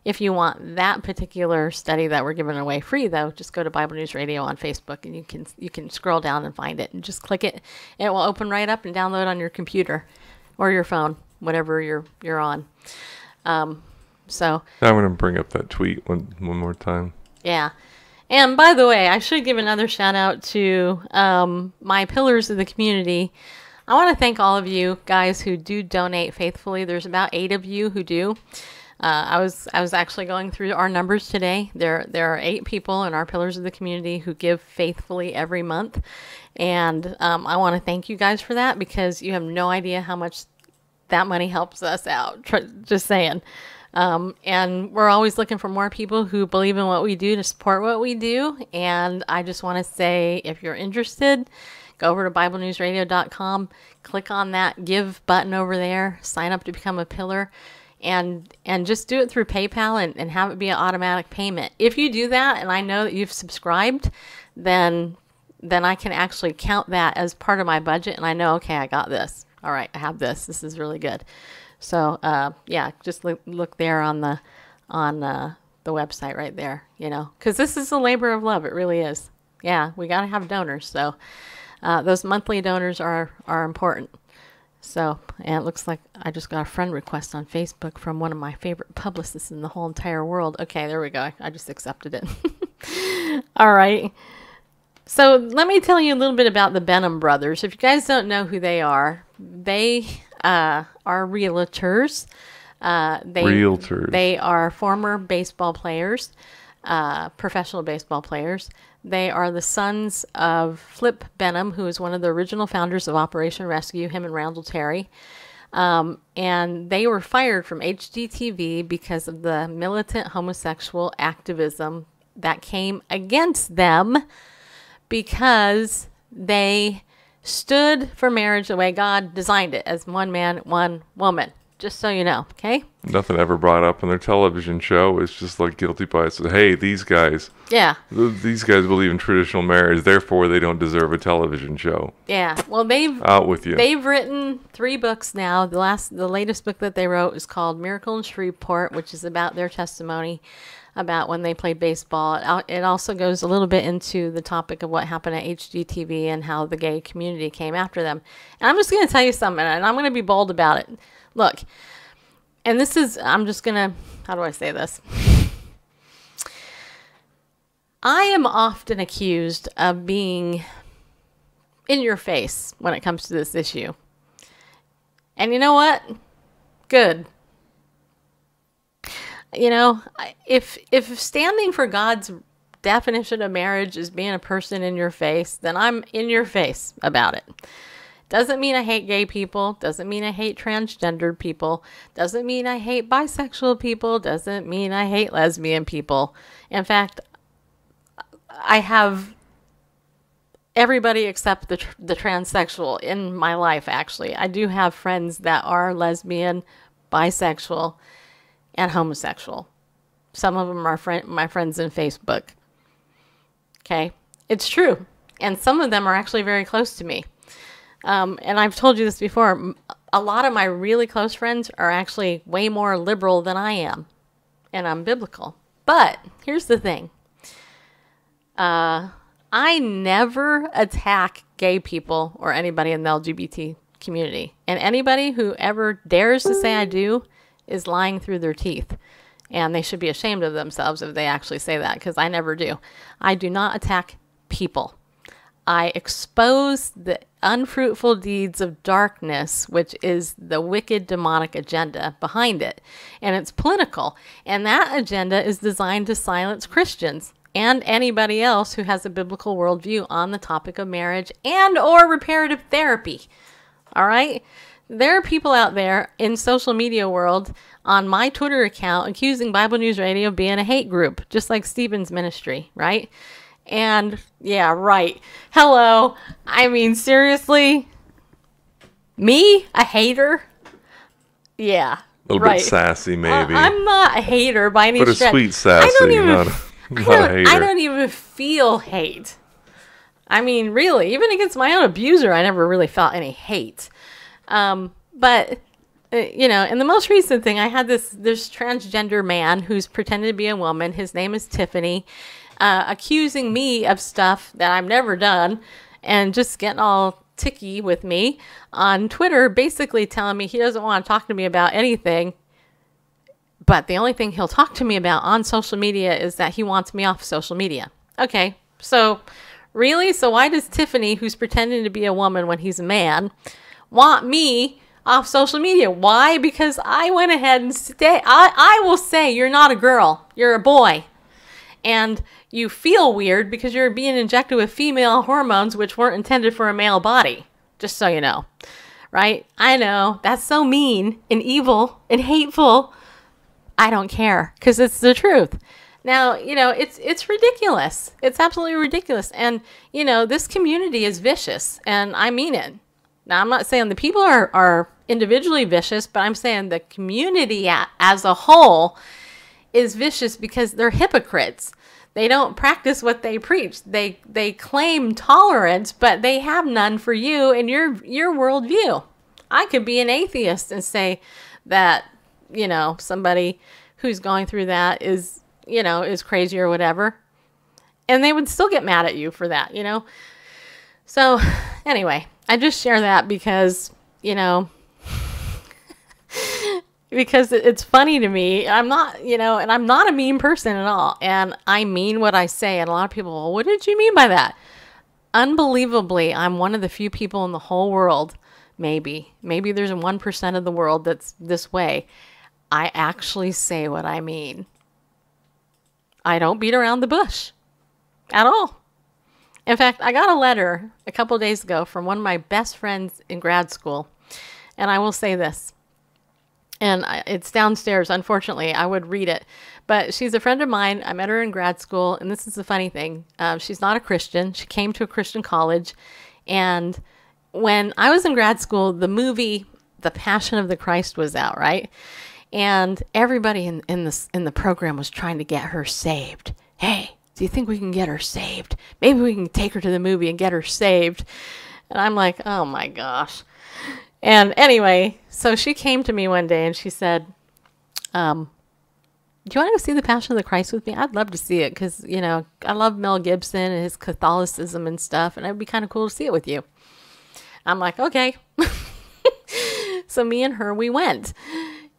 If you want that particular study that we're giving away free, though, just go to Bible News Radio on Facebook, and you can scroll down and find it, and just click it. It will open right up and download on your computer or your phone, whatever you're on. So I'm going to bring up that tweet one more time. Yeah. And by the way, I should give another shout out to my pillars of the community. I want to thank all of you guys who do donate faithfully. There's about 8 of you who do. I was actually going through our numbers today. There are 8 people in our pillars of the community who give faithfully every month, and I want to thank you guys for that, because you have no idea how much that money helps us out. Just saying. And we're always looking for more people who believe in what we do to support what we do. And I just want to say, if you're interested, go over to BibleNewsRadio.com, click on that give button over there, sign up to become a pillar. And just do it through PayPal and have it be an automatic payment. If you do that, and I know that you've subscribed, then I can actually count that as part of my budget, and I know, okay, I got this. All right, I have this. This is really good. So just look there on the website right there, because this is a labor of love. It really is. Yeah, we got to have donors. So those monthly donors are important. So, and it looks like I just got a friend request on Facebook from one of my favorite publicists in the whole entire world. Okay, there we go. I just accepted it. All right. So let me tell you a little bit about the Benham brothers. If you guys don't know who they are are realtors. Realtors. They are former baseball players, professional baseball players. They are the sons of Flip Benham, who is one of the original founders of Operation Rescue, him and Randall Terry. And they were fired from HGTV because of the militant homosexual activism that came against them, because they stood for marriage the way God designed it, as one man, one woman. Just so you know, okay? Nothing ever brought up on their television show. It's just like guilty by so, hey, these guys believe in traditional marriage, therefore they don't deserve a television show. Yeah. Well, out with you. They've written 3 books now. The latest book that they wrote is called Miracle in Shreveport, which is about their testimony about when they played baseball. It also goes a little bit into the topic of what happened at HGTV and how the gay community came after them. And I'm just going to tell you something, and I'm going to be bold about it. Look, and this is, I'm just going to, how do I say this? I am often accused of being in your face when it comes to this issue. And you know what? Good. You know, if standing for God's definition of marriage is being a person in your face, then I'm in your face about it. Doesn't mean I hate gay people. Doesn't mean I hate transgendered people. Doesn't mean I hate bisexual people. Doesn't mean I hate lesbian people. In fact, I have everybody except the transsexual in my life, actually. I do have friends that are lesbian, bisexual, and homosexual. Some of them are my friends in Facebook. Okay? It's true. And some of them are actually very close to me. And I've told you this before. A lot of my really close friends are actually way more liberal than I am. And I'm biblical. But here's the thing. I never attack gay people or anybody in the LGBT community. And anybody who ever dares to say I do is lying through their teeth. And they should be ashamed of themselves if they actually say that, because I never do. I do not attack people. I expose the unfruitful deeds of darkness, which is the wicked demonic agenda behind it. And it's political. And that agenda is designed to silence Christians and anybody else who has a biblical worldview on the topic of marriage and or reparative therapy. All right? There are people out there in social media world on my Twitter account accusing Bible News Radio of being a hate group, just like Stephen's ministry, right? And yeah, right. Hello. I mean, seriously? Me? A hater? Yeah. A little bit sassy, maybe. I'm not a hater by any stretch. But a sweet sassy, not a hater. I don't even feel hate. I mean, really, even against my own abuser, I never really felt any hate. But, you know, and the most recent thing, I had this transgender man who's pretending to be a woman. His name is Tiffany, accusing me of stuff that I've never done and just getting all ticky with me on Twitter, basically telling me he doesn't want to talk to me about anything. But the only thing he'll talk to me about on social media is that he wants me off social media. Okay, so really? So why does Tiffany, who's pretending to be a woman when he's a man, want me off social media? Why? Because I went ahead and I will say you're not a girl, you're a boy. And you feel weird because you're being injected with female hormones which weren't intended for a male body. Just so you know. Right? I know. That's so mean and evil and hateful. I don't care because it's the truth. Now, you know, it's ridiculous. It's absolutely ridiculous. And, you know, this community is vicious, and I mean it. Now, I'm not saying the people are individually vicious, but I'm saying the community as a whole is vicious because they're hypocrites. They don't practice what they preach. They claim tolerance, but they have none for you and your worldview. I could be an atheist and say that, you know, somebody who's going through that is, you know, is crazy or whatever. And they would still get mad at you for that, you know. So, anyway, I just share that because, you know, because it's funny to me. I'm not, you know, and I'm not a mean person at all. And I mean what I say. And a lot of people, well, what did you mean by that? Unbelievably, I'm one of the few people in the whole world, maybe there's 1% of the world that's this way. I actually say what I mean. I don't beat around the bush at all. In fact, I got a letter a couple days ago from one of my best friends in grad school. And I will say this. And it's downstairs, unfortunately. I would read it. But she's a friend of mine. I met her in grad school. And this is the funny thing. She's not a Christian. She came to a Christian college. And when I was in grad school, the movie the Passion of the Christ was out, right? And everybody in the program was trying to get her saved. Hey, do you think we can get her saved? Maybe we can take her to the movie and get her saved. And I'm like, oh my gosh. And anyway, so she came to me one day and she said, do you want to go see the Passion of the Christ with me? I'd love to see it because, you know, I love Mel Gibson and his Catholicism and stuff, and it'd be kind of cool to see it with you. I'm like, okay. So me and her, we went.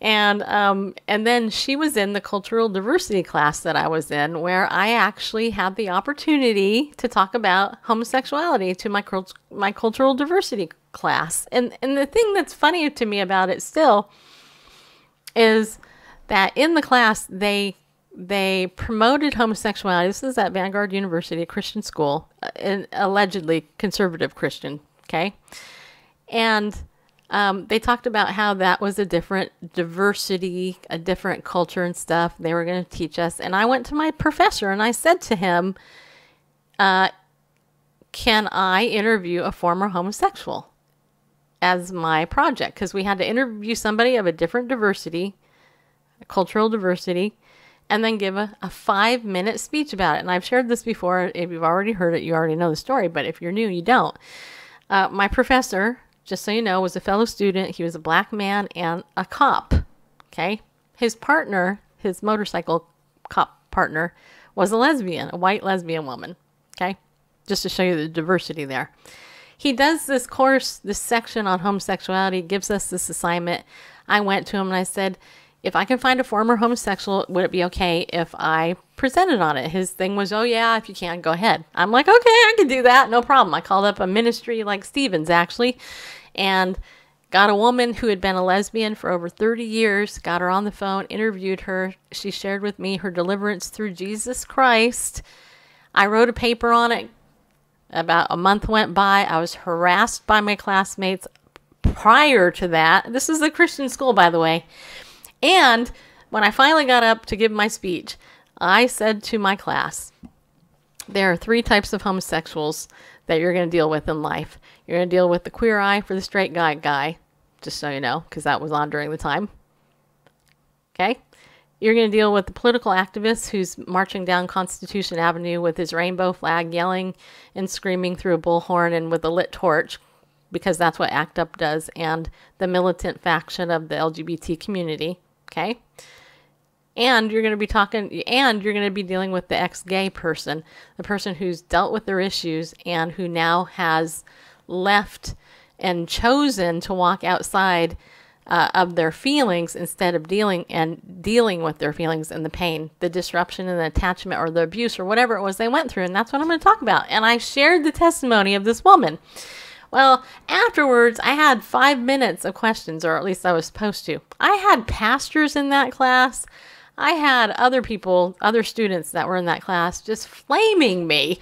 And then she was in the cultural diversity class that I was in, where I actually had the opportunity to talk about homosexuality to my cultural diversity class. And the thing that's funny to me about it still is that in the class, they promoted homosexuality. This is at Vanguard University, a Christian school, an allegedly conservative Christian, okay? And they talked about how that was a different diversity, a different culture and stuff. They were going to teach us. And I went to my professor and I said to him, can I interview a former homosexual as my project? Because we had to interview somebody of a different diversity, a cultural diversity, and then give a 5-minute speech about it. And I've shared this before. If you've already heard it, you already know the story. But if you're new, you don't. My professor, just so you know, was a fellow student. He was a black man and a cop, okay? His partner, his motorcycle cop partner, was a lesbian, a white lesbian woman, okay? Just to show you the diversity there. He does this course, this section on homosexuality, gives us this assignment. I went to him and I said, if I can find a former homosexual, would it be okay if I presented on it? His thing was, oh yeah, if you can, go ahead. I'm like, okay, I can do that, no problem. I called up a ministry like Stephen's, actually, and got a woman who had been a lesbian for over 30 years, got her on the phone, interviewed her. She shared with me her deliverance through Jesus Christ. I wrote a paper on it. About a month went by. I was harassed by my classmates prior to that. This is a Christian school, by the way. And when I finally got up to give my speech, I said to my class, there are 3 types of homosexuals that you're going to deal with in life. You're going to deal with the queer eye for the straight guy, just so you know, because that was on during the time. Okay? You're going to deal with the political activist who's marching down Constitution Avenue with his rainbow flag, yelling and screaming through a bullhorn and with a lit torch, because that's what ACT UP does, and the militant faction of the LGBT community. Okay? And you're going to be dealing with the ex-gay person, the person who's dealt with their issues and who now has left and chosen to walk outside of their feelings instead of dealing with their feelings and the pain, the disruption and the attachment or the abuse or whatever it was they went through. And that's what I'm going to talk about. And I shared the testimony of this woman. Well, afterwards, I had 5 minutes of questions, or at least I was supposed to. I had pastors in that class. I had other people, other students that were in that class just flaming me,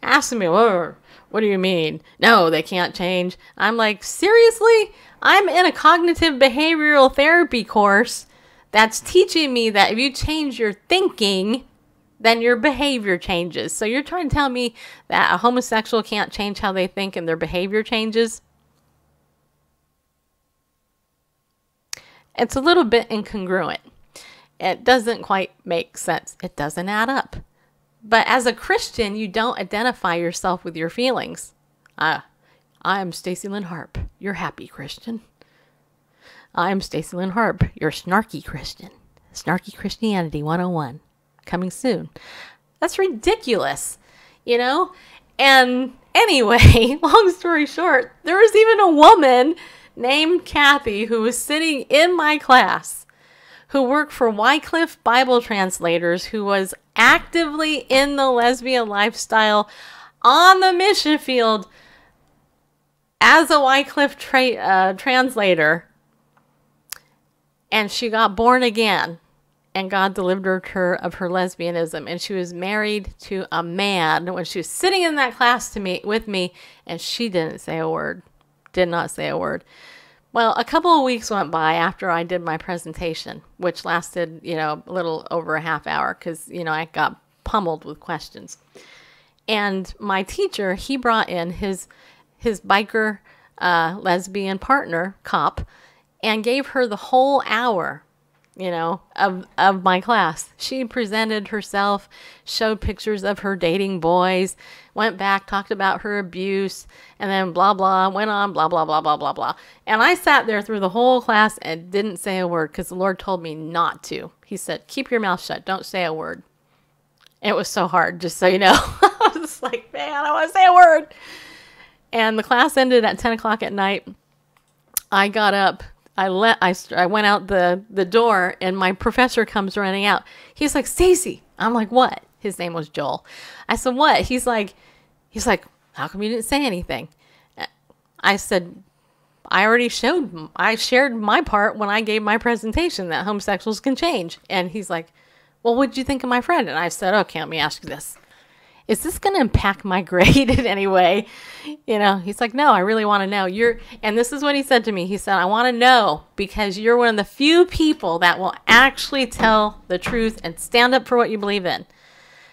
asking me, what do you mean? No, they can't change. I'm like, seriously? I'm in a cognitive behavioral therapy course that's teaching me that if you change your thinking, then your behavior changes. So you're trying to tell me that a homosexual can't change how they think and their behavior changes? It's a little bit incongruent. It doesn't quite make sense. It doesn't add up. But as a Christian, you don't identify yourself with your feelings. I'm Stacy Lynn Harp, your happy Christian. I'm Stacy Lynn Harp, your snarky Christian. Snarky Christianity 101. Coming soon. That's ridiculous, you know? And anyway, long story short, there was even a woman named Kathy who was sitting in my class who worked for Wycliffe Bible Translators, who was actively in the lesbian lifestyle on the mission field as a Wycliffe translator. And she got born again. And God delivered her of her lesbianism. And she was married to a man when she was sitting in that class with me. And she didn't say a word. Did not say a word. Well, a couple of weeks went by after I did my presentation, which lasted, a little over a half hour because, I got pummeled with questions. And my teacher, he brought in his biker lesbian partner, cop, and gave her the whole hour, of my class. She presented herself, showed pictures of her dating boys, went back, talked about her abuse, and then blah, blah, went on, blah, blah, blah, blah, blah, blah. And I sat there through the whole class and didn't say a word because the Lord told me not to. He said, keep your mouth shut. Don't say a word. It was so hard, just so you know. I was like, man, I don't want to say a word. And the class ended at 10 o'clock at night. I got up. I went out the door, and my professor comes running out. He's like, Stacy. I'm like, what? His name was Joel. I said, what? He's like, how come you didn't say anything? I said, I shared my part when I gave my presentation that homosexuals can change. And he's like, well, what did you think of my friend? And I said, okay, let me ask you this. Is this going to impact my grade in any way? He's like, no, I really want to know. And this is what he said to me. He said, I want to know because you're one of the few people that will actually tell the truth and stand up for what you believe in.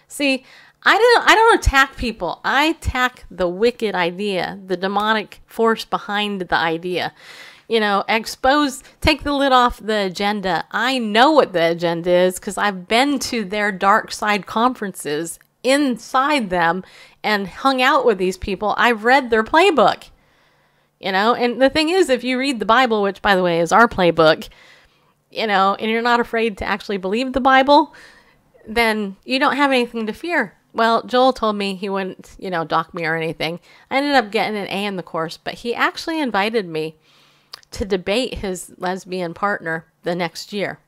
See, I don't attack people. I attack the wicked idea, the demonic force behind the idea. Take the lid off the agenda. I know what the agenda is because I've been to their dark side conferences inside them and hung out with these people. I've read their playbook, and the thing is, if you read the Bible, which by the way is our playbook, and you're not afraid to actually believe the Bible, then you don't have anything to fear. Well, Joel told me he wouldn't, dock me or anything. I ended up getting an A in the course, but he actually invited me to debate his lesbian partner the next year.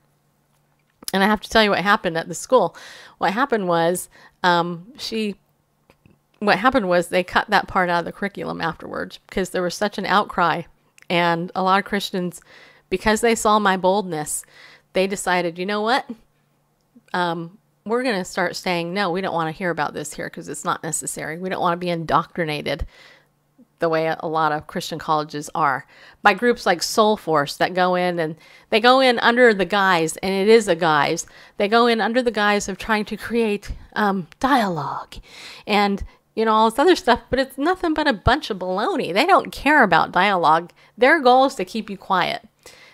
And I have to tell you what happened at the school. What happened was they cut that part out of the curriculum afterwards because there was such an outcry. And a lot of Christians, because they saw my boldness, they decided, you know what? We're going to start saying, no, we don't want to hear about this here because it's not necessary. We don't want to be indoctrinated the way a lot of Christian colleges are by groups like Soul Force that go in and they go in under the guise, and it is a guise. They go in under the guise of trying to create dialogue and, all this other stuff, but it's nothing but a bunch of baloney. They don't care about dialogue. Their goal is to keep you quiet.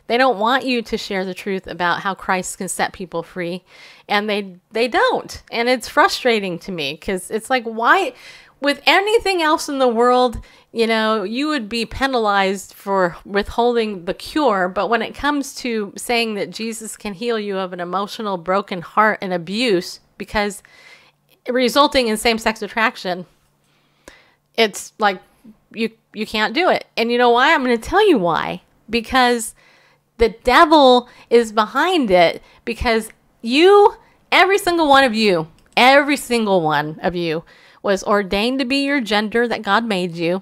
They don't want you to share the truth about how Christ can set people free, and they don't. And it's frustrating to me because it's like, why? With anything else in the world, you would be penalized for withholding the cure. But when it comes to saying that Jesus can heal you of an emotional broken heart and abuse because resulting in same-sex attraction, it's like you can't do it. And you know why? I'm going to tell you why. Because the devil is behind it, because every single one of you was ordained to be your gender that God made you.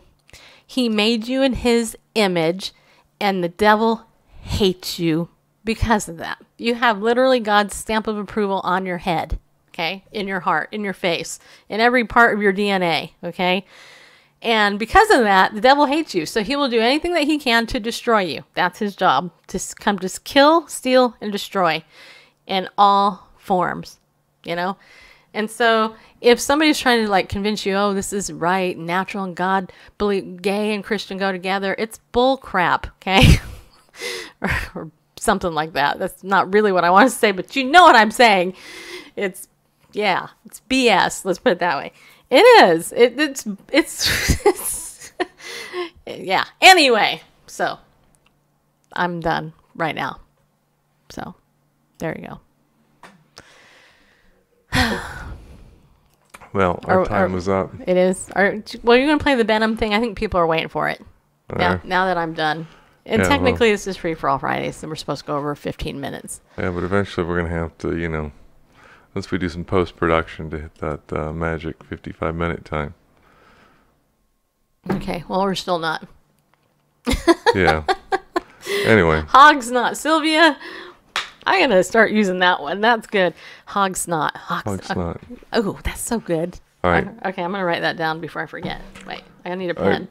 He made you in his image, and the devil hates you because of that. You have literally God's stamp of approval on your head, okay? In your heart, in your face, in every part of your DNA, okay? And because of that, the devil hates you. So he will do anything that he can to destroy you. That's his job, to come just kill, steal, and destroy in all forms, And so if somebody's trying to convince you, oh, this is right, natural, and God, believe gay and Christian go together, it's bull crap, okay? or something like that. That's not really what I want to say, but you know what I'm saying. It's BS. Let's put it that way. It is. It's yeah. Anyway, so I'm done right now. So there you go. Well, our time was up. It is. You're going to play the Benham thing? I think people are waiting for it. Now that I'm done. And technically, this is Free for All Fridays, and we're supposed to go over 15 minutes. Yeah, but eventually we're going to have to, once we do some post-production to hit that magic 55-minute time. Okay, well, we're still not. Yeah. Anyway. Hog's not. Sylvia, I'm going to start using that one. That's good. Hog's not. Hog's not. Oh, that's so good. All right. Okay, I'm going to write that down before I forget. Wait, I need a pen.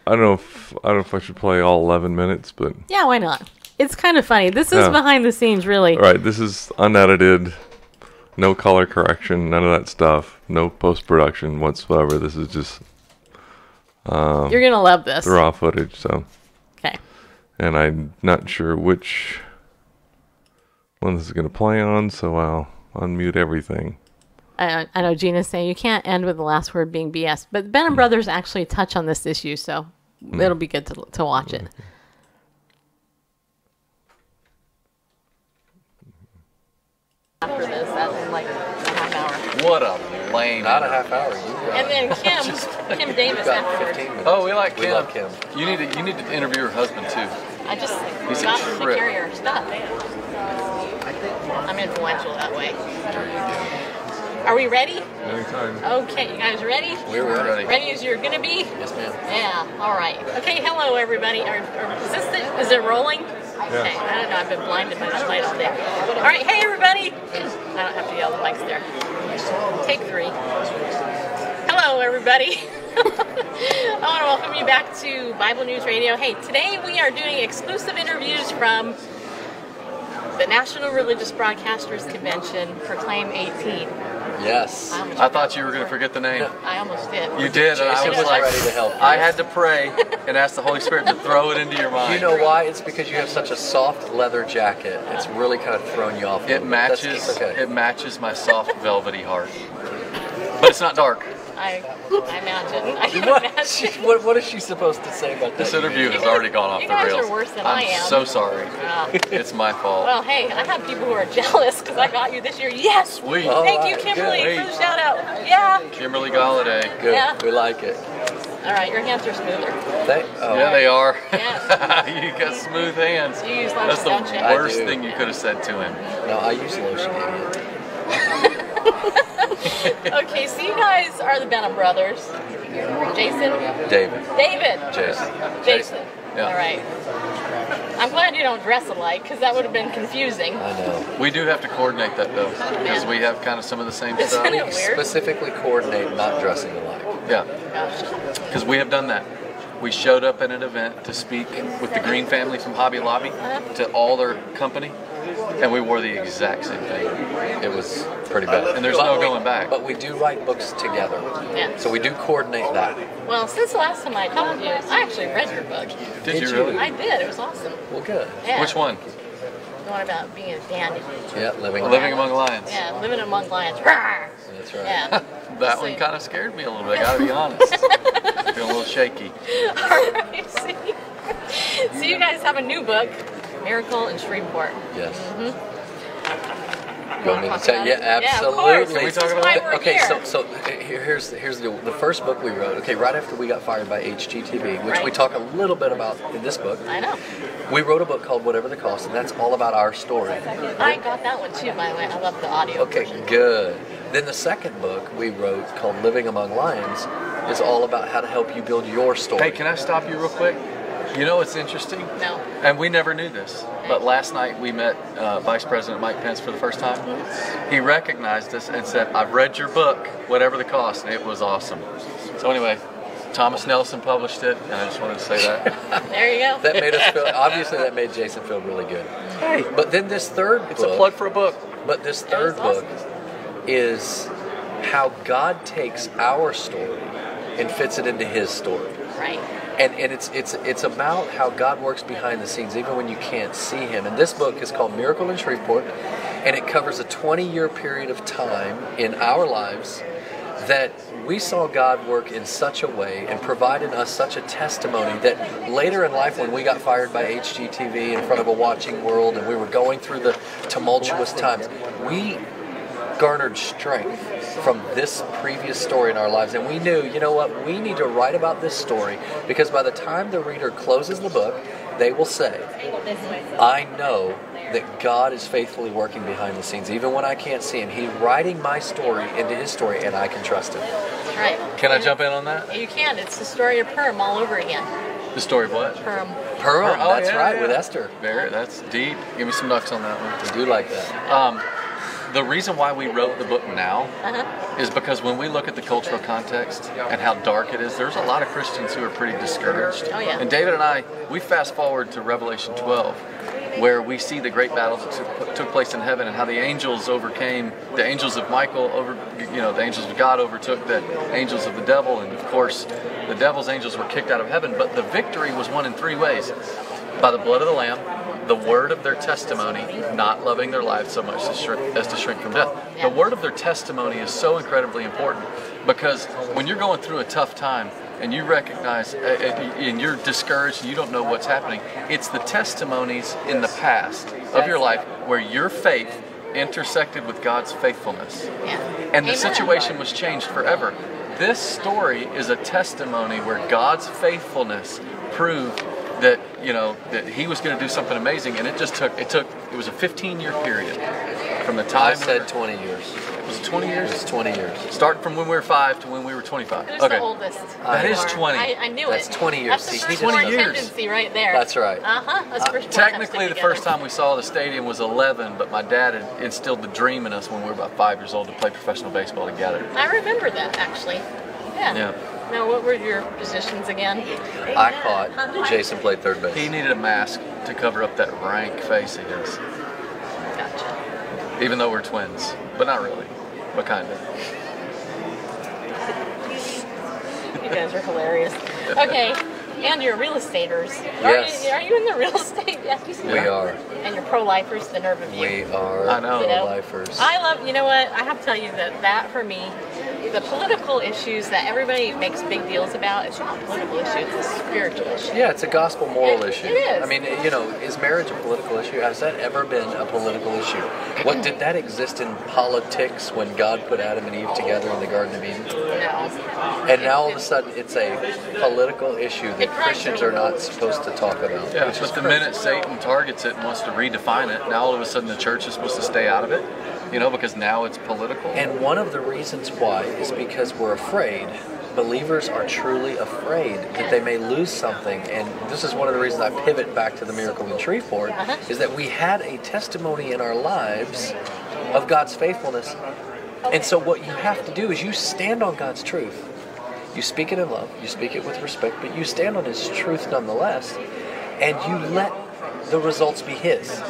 I don't know if I should play all 11 minutes, but... Yeah, why not? It's kind of funny. This is behind the scenes, really. All right, this is unedited, no color correction, none of that stuff, no post-production whatsoever. This is just... You're going to love this. The raw footage, so... Okay. And I'm not sure which one this is going to play on, so I'll unmute everything. I know Gina's saying you can't end with the last word being BS, but Benham Brothers actually touch on this issue, so it'll be good to watch it. After this, that's like a half hour. What a lame. Not a half hour. And then Kim Davis afterwards. Oh, we like Kim. We love Kim. You need to interview her husband too. I just He's a got him to trip. carry her stuff. I'm influential that way. Are we ready? Anytime. Okay, you guys ready? We're ready. Ready as you're gonna be? Yes, ma'am. Yeah. All right. Okay. Hello, everybody. Is it rolling? Okay. I don't know. I've been blinded by that light all day. All right. Hey, everybody. I don't have to yell. The mic's there. Take 3. Hello, everybody. I want to welcome you back to Bible News Radio. Hey, today we are doing exclusive interviews from the National Religious Broadcasters Convention, Proclaim 18. Yes. I thought you were going to forget the name. I almost did. You did, and I Jason was was like, ready to help you. I had to pray and ask the Holy Spirit to throw it into your mind. You know why? It's because you have such a soft leather jacket. It's really kind of thrown you off. It matches. That's okay. It matches my soft velvety heart, but it's not dark. I imagine. I can What, imagine. what is she supposed to say about that? This interview has already gone off You the guys rails. are worse than I'm I am. so sorry. It's my fault. Well, hey, I have people who are jealous because I got you this year. Yes! Sweet. Oh, Thank you, right, Kimberly, good. for the shout out. Yeah! Kimberly Galladay. Good. Yeah. We like it. All right, your hands are smoother. Yeah, they are. Yes. You got smooth hands. You use lotion, That's the don't you? I worst do. thing you could have said to him. No, I use lotion, idiot. Okay, so you guys are the Benham Brothers. Jason? David. David? Jason. Yeah. All right. I'm glad you don't dress alike because that would have been confusing. I know. We do have to coordinate that though, because we have kind of some of the same Isn't stuff. it weird? Specifically coordinate not dressing alike. Yeah, Gosh. because we have done that. We showed up at an event to speak with the Green family from Hobby Lobby to all their company, and we wore the exact same thing. It was pretty bad. And there's no going back. But we do write books together. Yeah. So we do coordinate that. Well, since the last time I talked to you, I actually read your book. Did you you? really? I did. It was awesome. Well, good. Yeah. Which one? The one about being a dandy. Yeah, living Among Lions. Yeah, living among lions. Rawr! That's right. Yeah. That So- one kind of scared me a little bit, I gotta be honest. Feeling a little shaky. All right. So you guys have a new book, Miracle in Shreveport. Yes. You You want me to tell you? Yeah, absolutely. Can we talk This is about why that? we're Okay, here. so here's the deal. The first book we wrote, okay, right after we got fired by HGTV, which we Right. talk a little bit about in this book, I know. we wrote a book called Whatever the Cost, and that's all about our story. I got that one too, by the way. I love the audio. Okay, good. Then the second book we wrote called Living Among Lions is all about how to help you build your story. Hey, can I stop you real quick? You know what's interesting? No. And we never knew this, but last night we met Vice President Mike Pence for the first time. He recognized us and said, "I've read your book, Whatever the Cost," and it was awesome. So anyway, Thomas Nelson published it, and I just wanted to say that. There you go. That made us feel, obviously that made Jason feel really good. Hey, But then this third book. it's a plug for a book. But this That third was book is how God takes our story and fits it into His story. Right. And it's about how God works behind the scenes, even when you can't see Him. And this book is called Miracle in Shreveport, and it covers a 20-year period of time in our lives that we saw God work in such a way and provided us such a testimony that later in life, when we got fired by HGTV in front of a watching world and we were going through the tumultuous times, we garnered strength from this previous story in our lives. And we knew, you know what, we need to write about this story, because by the time the reader closes the book, they will say, I know that God is faithfully working behind the scenes, even when I can't see Him. He's writing my story into His story, and I can trust Him. Right. Can I jump in on that? You can. It's the story of Perm all over again. The story of what? Perm. Purim, Oh, that's yeah, right, yeah. with Esther. Very, that's deep. Give me some ducks on that one. We do like that. The reason why we wrote the book now is because when we look at the cultural context and how dark it is, there's a lot of Christians who are pretty discouraged. Oh, yeah. And David and I, we fast forward to Revelation 12, where we see the great battle that took place in heaven and how the angels overcame, the angels of Michael the angels of God overtook the angels of the devil, and of course the devil's angels were kicked out of heaven, but the victory was won in three ways. by the blood of the Lamb, the word of their testimony, not loving their life so much as to shrink from death. The word of their testimony is so incredibly important, because when you're going through a tough time and you recognize and you're discouraged and you don't know what's happening, it's the testimonies in the past of your life where your faith intersected with God's faithfulness. And the situation was changed forever. This story is a testimony where God's faithfulness proved that, you know, that he was going to do something amazing, and it was a 15-year period from the time. I said 20 years. Was it 20 years? It was 20 years. Starting from when we were 5 to when we were 25. Who's the oldest? That is 20. I knew That's it. 20 years. That's the See, first 20 years. tendency right there. That's right. That's first Technically, the first time we saw the stadium was 11, but my dad had instilled the dream in us when we were about 5 years old to play professional baseball together. I remember that, actually. Yeah. Now, what were your positions again? I caught. Jason played third base. He needed a mask to cover up that rank face of his. Gotcha. Even though we're twins, but not really. But kind of. You guys are hilarious. Okay, and you're real estaters. Yes. Are you in the real estate yet? We are. And you're pro-lifers, the nerve of you. We are. I know. Pro-lifers. I love, you know what, I have to tell you that for me, the political issues that everybody makes big deals about, it's not a political issue, it's a spiritual issue. Yeah, it's a gospel moral issue. It is. I mean, you know, is marriage a political issue? Has that ever been a political issue? What did that exist in politics when God put Adam and Eve together in the Garden of Eden? No. And now all of a sudden it's a political issue that Christians are not supposed to talk about. Yeah, but the minute Satan targets it and wants to redefine it, now all of a sudden the church is supposed to stay out of it, you know, because now it's political. And one of the reasons why is because we're afraid. Believers are truly afraid that they may lose something, and this is one of the reasons I pivot back to the miracle in Shreveport, is that we had a testimony in our lives of God's faithfulness. And so what you have to do is you stand on God's truth. You speak it in love, you speak it with respect, but you stand on His truth nonetheless, and you let the results be His.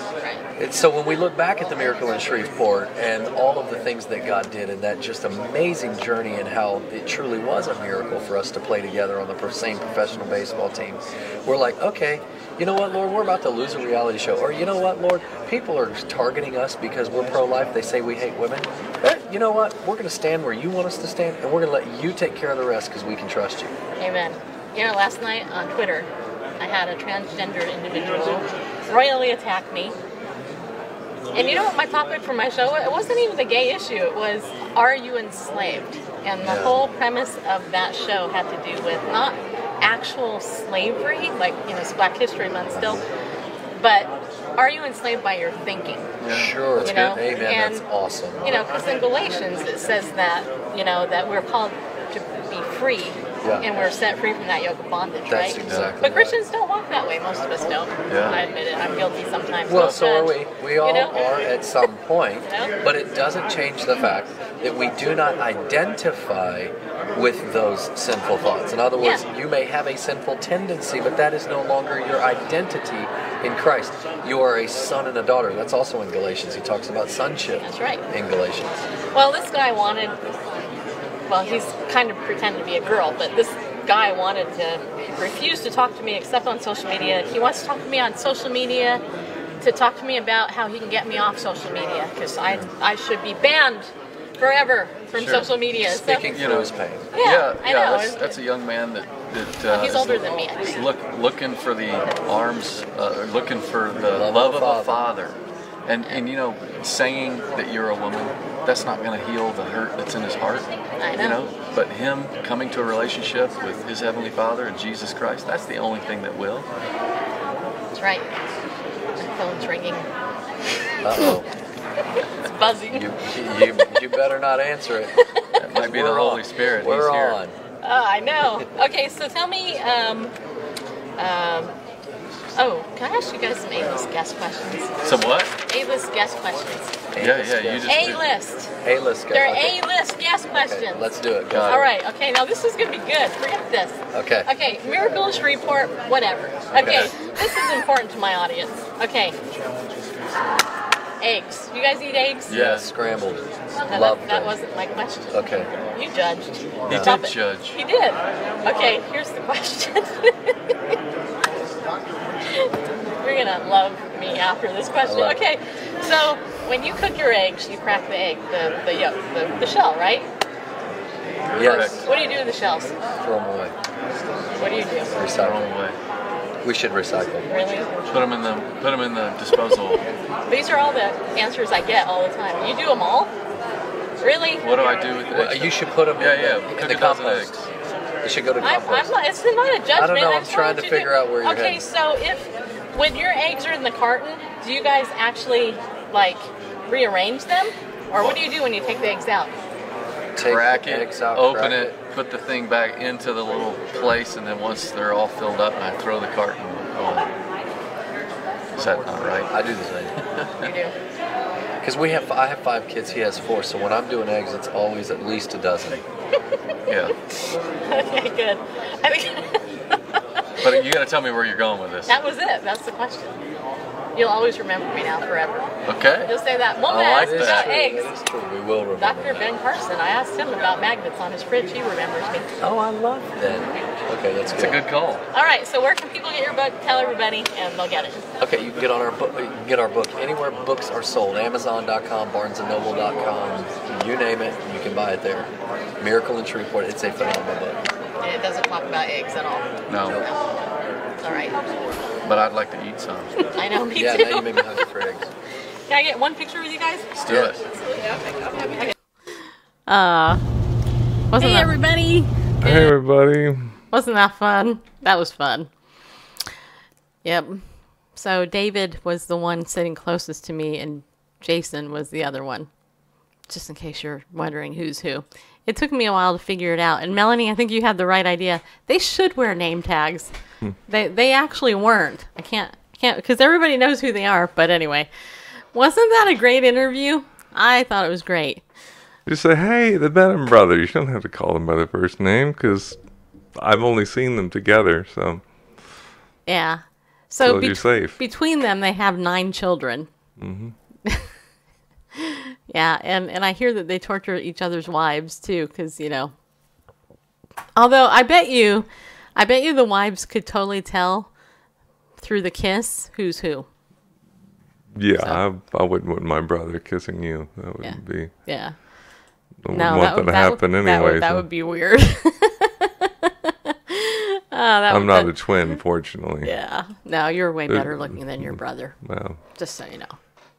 And so when we look back at the miracle in Shreveport and all of the things that God did and that just amazing journey and how it truly was a miracle for us to play together on the same professional baseball team, we're like, okay, you know what, Lord, we're about to lose a reality show. Or you know what, Lord, people are targeting us because we're pro-life. They say we hate women. But you know what, we're going to stand where you want us to stand, and we're going to let you take care of the rest because we can trust you. Amen. You know, last night on Twitter, I had a transgender individual royally attack me. And you know what my topic for my show was? It wasn't even the gay issue. It was, are you enslaved? And the whole premise of that show had to do with not actual slavery, like, you know, it's Black History Month still, but are you enslaved by your thinking? Yeah. Sure. You know? Amen. And, that's awesome. You know, because in Galatians it says that, you know, that we're called to be free. Yeah. And we're set free from that yoke of bondage, That's right? exactly But Christians don't walk that way. Most of us don't. Yeah. I admit it. I'm guilty sometimes. Well, Don't so are judge. we. We all You know? are at some point. You know? But it doesn't change the fact that we do not identify with those sinful thoughts. In other words, you may have a sinful tendency, but that is no longer your identity in Christ. You are a son and a daughter. That's also in Galatians. He talks about sonship. That's right. In Galatians. Well, this guy wanted, well, he's kind of pretending to be a girl, but this guy wanted to refuse to talk to me except on social media. He wants to talk to me on social media, to talk to me about how he can get me off social media, because I should be banned forever from social media. Speaking through his pain. Yeah, I know. That's a young man that he's older than me, I think. looking for the arms, looking for the love of a father. And you know, saying that you're a woman, that's not going to heal the hurt that's in his heart. I know. You know, but him coming to a relationship with his Heavenly Father and Jesus Christ, that's the only thing that will. That's right. My phone's ringing. Uh-oh. It's buzzing. You better not answer it. That might be the Holy Spirit. We're He's here. on. I know. Okay, so tell me, can I ask you guys some A-list guest questions? Some what? A-list guest questions. Yeah, you just A-list. A-list. They're okay. A-list guest questions. Okay, let's do it. Go All right. Okay. Now this is gonna be good. Forget this. Okay. Okay. Miracle in Shreveport. Whatever. Okay. This is important to my audience. Okay. Eggs. You guys eat eggs? Yeah, scrambled. No, Love that them. wasn't my question. Okay. You judged. He Stop did it. judge. He did. Okay. Here's the question. gonna love me after this question. Okay, so when you cook your eggs, you crack the egg, the yolk, the shell, right? Yes. What do you do with the shells? Throw them away. What do you do? Recycle them away. We should recycle. Really? Put them in the disposal. These are all the answers I get all the time. You do them all? Really? What do I do with the eggs? You should put them in the compost. Eggs. They should go to compost. It's not a judgment. I don't know. I'm trying to figure out where you're heading. Okay, so when your eggs are in the carton, do you guys actually like rearrange them, or what do you do when you take the eggs out? Crack it, open it, put the thing back into the little place, and then once they're all filled up, I throw the carton on. Is that not right? I do the same. You do? Because I have 5 kids, he has 4, so when I'm doing eggs, it's always at least a dozen. Yeah. Okay, good. I think but you got to tell me where you're going with this. That was it. That's the question. You'll always remember me now forever. Okay. You'll say that. Woman like asked about eggs. That's true. We will remember. Dr. Ben Carson, I asked him about magnets on his fridge. He remembers me. Oh, I love that. Okay, that's good. It's a good call. All right, so where can people get your book? Tell everybody, and they'll get it. Okay, you can get on our book. You can get our book anywhere books are sold. Amazon.com, BarnesandNoble.com. You name it, you can buy it there. Miracle in Shreveport. It's a phenomenal book. And it doesn't talk about eggs at all. No. All right. But I'd like to eat some. I know, me too. Yeah, now you make me hungry for eggs. Can I get one picture with you guys? Let's do it. Hey, everybody. Hey, everybody. Wasn't that fun? That was fun. Yep. So David was the one sitting closest to me, and Jason was the other one. Just in case you're wondering who's who. It took me a while to figure it out. And Melanie, I think you had the right idea. They should wear name tags. They actually weren't. I can't because everybody knows who they are. But anyway, wasn't that a great interview? I thought it was great. Just say, hey, the Benham brothers. You don't have to call them by their first name because I've only seen them together. So yeah. So you're safe. Between them, they have 9 children. Mm-hmm. Yeah, and I hear that they torture each other's wives too, because although I bet you the wives could totally tell through the kiss who's who. Yeah, so. I wouldn't want my brother kissing you. That wouldn't be. Yeah. I wouldn't want that to happen anyway. That would be weird. I'm not a twin, fortunately. Yeah. No, you're way better looking than your brother. Well. Just so you know.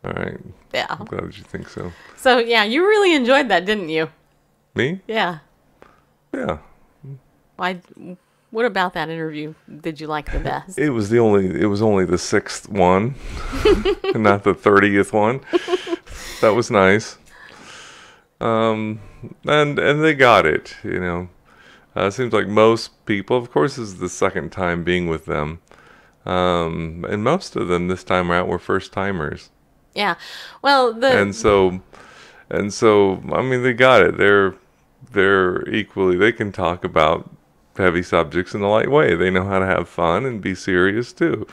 All right. Yeah. I'm glad that you think so. So, yeah, you really enjoyed that, didn't you? Me? Yeah. Yeah. What about that interview did you like the best? It was only the 6th one, not the 30th one. That was nice. And they got it, It seems like most people, of course, this is the second time being with them. And most of them this time around were first timers. Yeah. Well, and so I mean, they got it. They're equally, they can talk about heavy subjects in a light way. They know how to have fun and be serious too.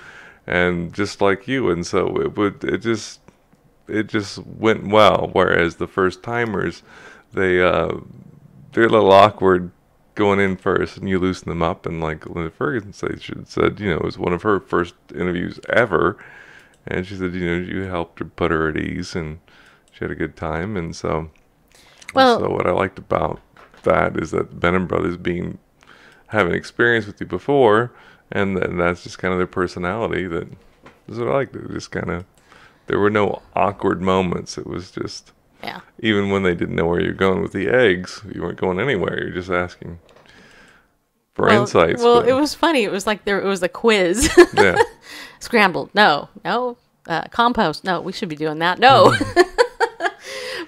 And just like you. And so it just went well. Whereas the first timers, they're a little awkward going in first, and you loosen them up. And like Linda Ferguson said, it was one of her first interviews ever. And she said, you helped her put her at ease, and she had a good time. And so what I liked about that is that Benham Brothers having experience with you before, and that's just kind of their personality. That is what I liked. It just kind of, there were no awkward moments. It was just, even when they didn't know where you're going with the eggs, you weren't going anywhere. You're just asking for insights. Well, it was funny. It was like it was a quiz. Yeah. Scrambled. No. Compost. No, we should be doing that. No.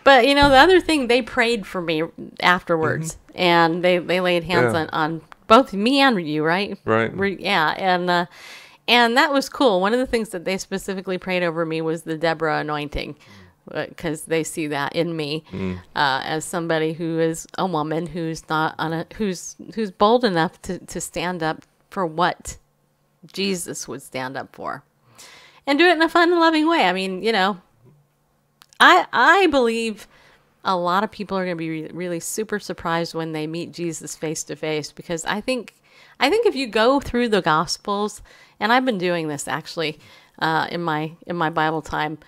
But, the other thing, they prayed for me afterwards. Mm-hmm. And they laid hands on both me and you, right? Right. Yeah. And that was cool. One of the things that they specifically prayed over me was the Deborah anointing. Because they see that in me as somebody who is a woman who's not who's bold enough to stand up for what Jesus would stand up for, and do it in a fun and loving way. I mean, I believe a lot of people are going to be really super surprised when they meet Jesus face to face, because I think if you go through the Gospels, and I've been doing this actually. in my Bible time.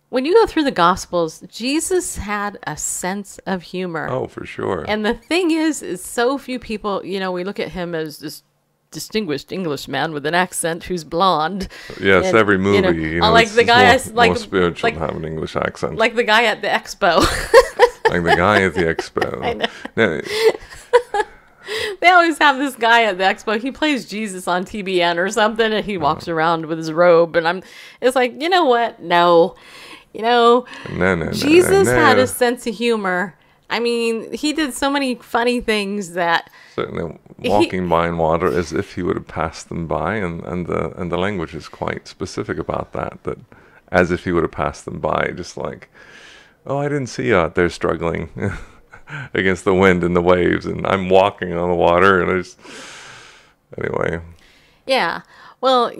When you go through the Gospels, Jesus had a sense of humor. Oh, for sure. And the thing is so few people, we look at him as this distinguished Englishman with an accent who's blonde. Yes, and, every movie. Like the guy, more spiritual to have an English accent. Like the guy at the expo. Like the guy at the expo. I know. Now, they always have this guy at the expo. He plays Jesus on TBN or something, and he walks around with his robe. And it's like, you know what? No. Jesus had a sense of humor. I mean, he did so many funny things that certainly walking by in water as if he would have passed them by, and the language is quite specific about that as if he would have passed them by, just like, oh, I didn't see you out there struggling against the wind and the waves, and I'm walking on the water, and anyway. Yeah. Well,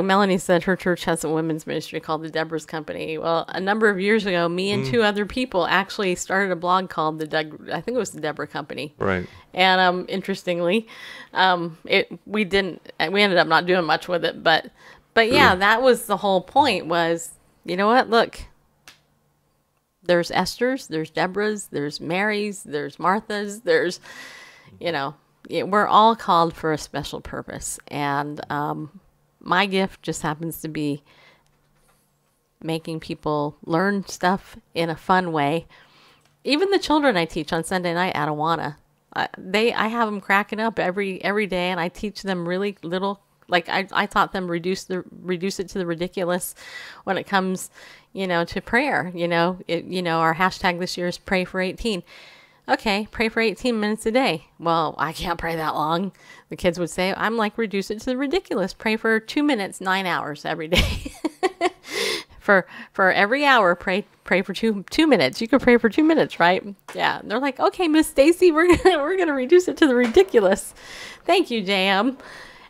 Melanie said her church has a women's ministry called the Deborah's Company. Well, a number of years ago, me and two other people actually started a blog called I think it was the Deborah Company. Right. And interestingly, we ended up not doing much with it, but yeah, that was the whole point. Was, you know what? Look, there's Esther's, there's Deborah's, there's Mary's, there's Martha's, there's, we're all called for a special purpose, and my gift just happens to be making people learn stuff in a fun way. Even the children I teach on Sunday night at Awana, I have them cracking up every day, and I teach them really little. Like I taught them reduce it to the ridiculous when it comes, to prayer. Our hashtag this year is Pray for 18. Okay, pray for 18 minutes a day. Well, I can't pray that long. The kids would say, I'm like, reduce it to the ridiculous. Pray for 2 minutes, 9 hours every day. for every hour, pray for 2 minutes. You can pray for 2 minutes, right? Yeah. And they're like, okay, Miss Stacy, we're gonna reduce it to the ridiculous. Thank you, JM.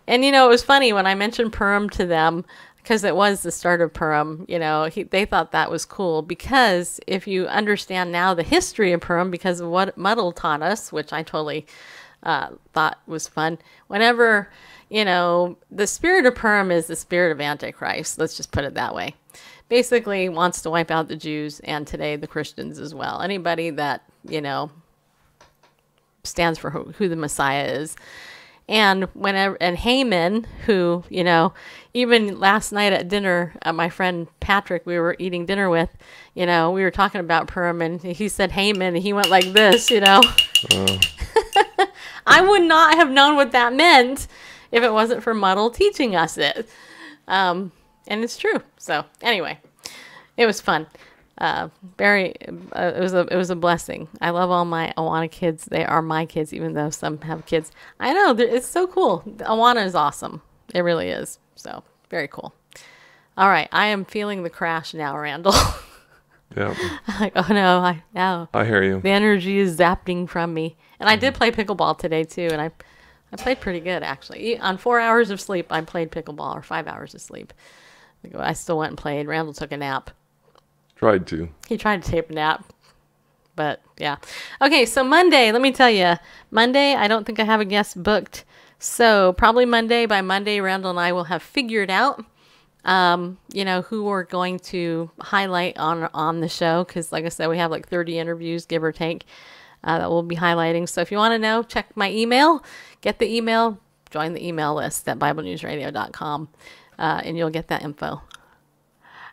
And it was funny when I mentioned Purim to them, because it was the start of Purim, they thought that was cool, because if you understand now the history of Purim, because of what Muddle taught us, which I totally thought was fun, whenever, the spirit of Purim is the spirit of Antichrist, let's just put it that way, basically wants to wipe out the Jews, and today the Christians as well. Anybody that, stands for who the Messiah is. And Haman, who, even last night at dinner, my friend Patrick, we were eating dinner with, we were talking about Purim, and he said Haman, and he went like this, I would not have known what that meant if it wasn't for Muddle teaching us it. And it's true. So anyway, it was fun. It was a blessing. I love all my Awana kids. They are my kids, even though some have kids. I know, it's so cool. Awana is awesome. It really is. So very cool. All right, I am feeling the crash now, Randall. Yeah. Like, oh no, I hear you. The energy is zapping from me. And I did play pickleball today too, and I played pretty good actually. On 4 hours of sleep, I played pickleball, or 5 hours of sleep. I still went and played. Randall took a nap. Tried to. He tried to take a nap, but yeah. Okay, so Monday, let me tell you. Monday, I don't think I have a guest booked. So probably by Monday, Randall and I will have figured out, who we're going to highlight on the show. Because like I said, we have like 30 interviews, give or take, that we'll be highlighting. So if you want to know, check my email, get the email, join the email list at BibleNewsRadio.com, and you'll get that info.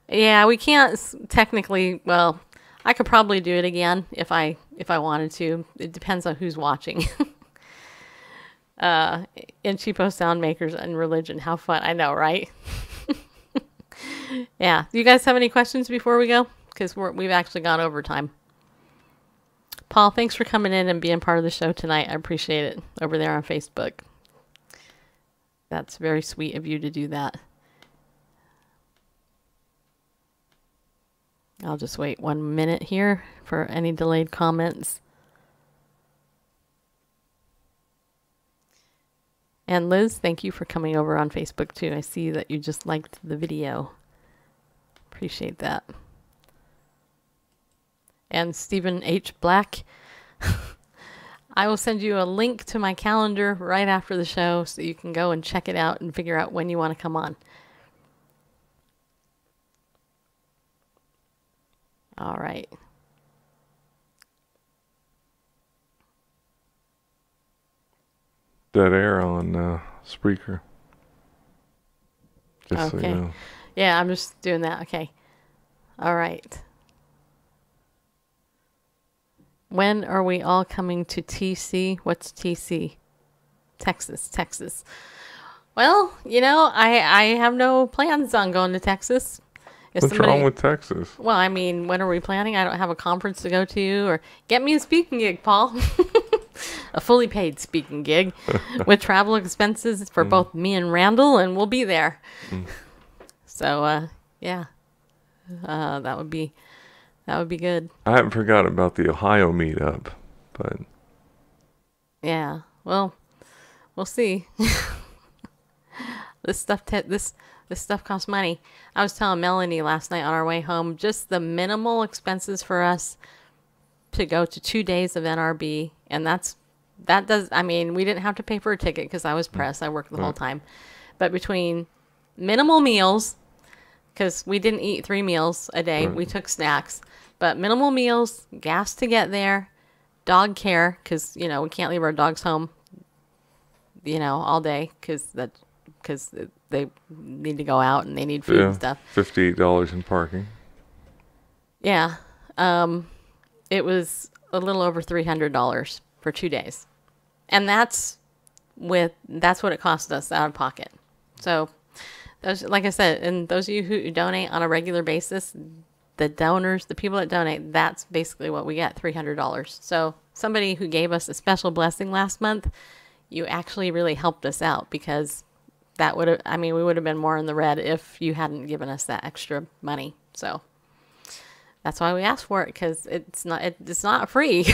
Yeah, we can't technically, well, I could probably do it again if I wanted to. It depends on who's watching. And cheapo sound makers and religion. How fun. I know, right? Yeah. Do you guys have any questions before we go? Because we've actually gone over time. Paul, thanks for coming in and being part of the show tonight. I appreciate it over there on Facebook. That's very sweet of you to do that. I'll just wait 1 minute here for any delayed comments. And Liz, thank you for coming over on Facebook too. I see that you just liked the video. Appreciate that. And Stephen H. Black, I will send you a link to my calendar right after the show so you can go and check it out and figure out when you want to come on. All right. Dead air on Spreaker. Just Okay. so you know. Yeah, I'm just doing that. Okay. All right. When are we all coming to TC? What's TC? Texas. Well, I have no plans on going to Texas. If What's wrong with Texas? Well, I mean, when are we planning? I don't have a conference to go to, or get me a speaking gig, Paul. A fully paid speaking gig with travel expenses for both me and Randall, and we'll be there. So, yeah, that would be good. I haven't forgotten about the Ohio meetup, but Yeah, well, we'll see. This stuff costs money. I was telling Melanie last night on our way home, just the minimal expenses for us to go to 2 days of NRB, and we didn't have to pay for a ticket because I was pressed. I worked the whole time. But between minimal meals, because we didn't eat 3 meals a day, we took snacks, but minimal meals, gas to get there, dog care, because, we can't leave our dogs home, all day because they need to go out and they need food and stuff. $58 in parking. Yeah. It was a little over $300 for 2 days. And that's what it cost us out of pocket. So those, like I said, and those of you who donate on a regular basis, the donors, the people that donate, that's basically what we get, $300. So somebody who gave us a special blessing last month, you actually really helped us out, because that would have, we would have been more in the red if you hadn't given us that extra money. So that's why we asked for it, because it's not free.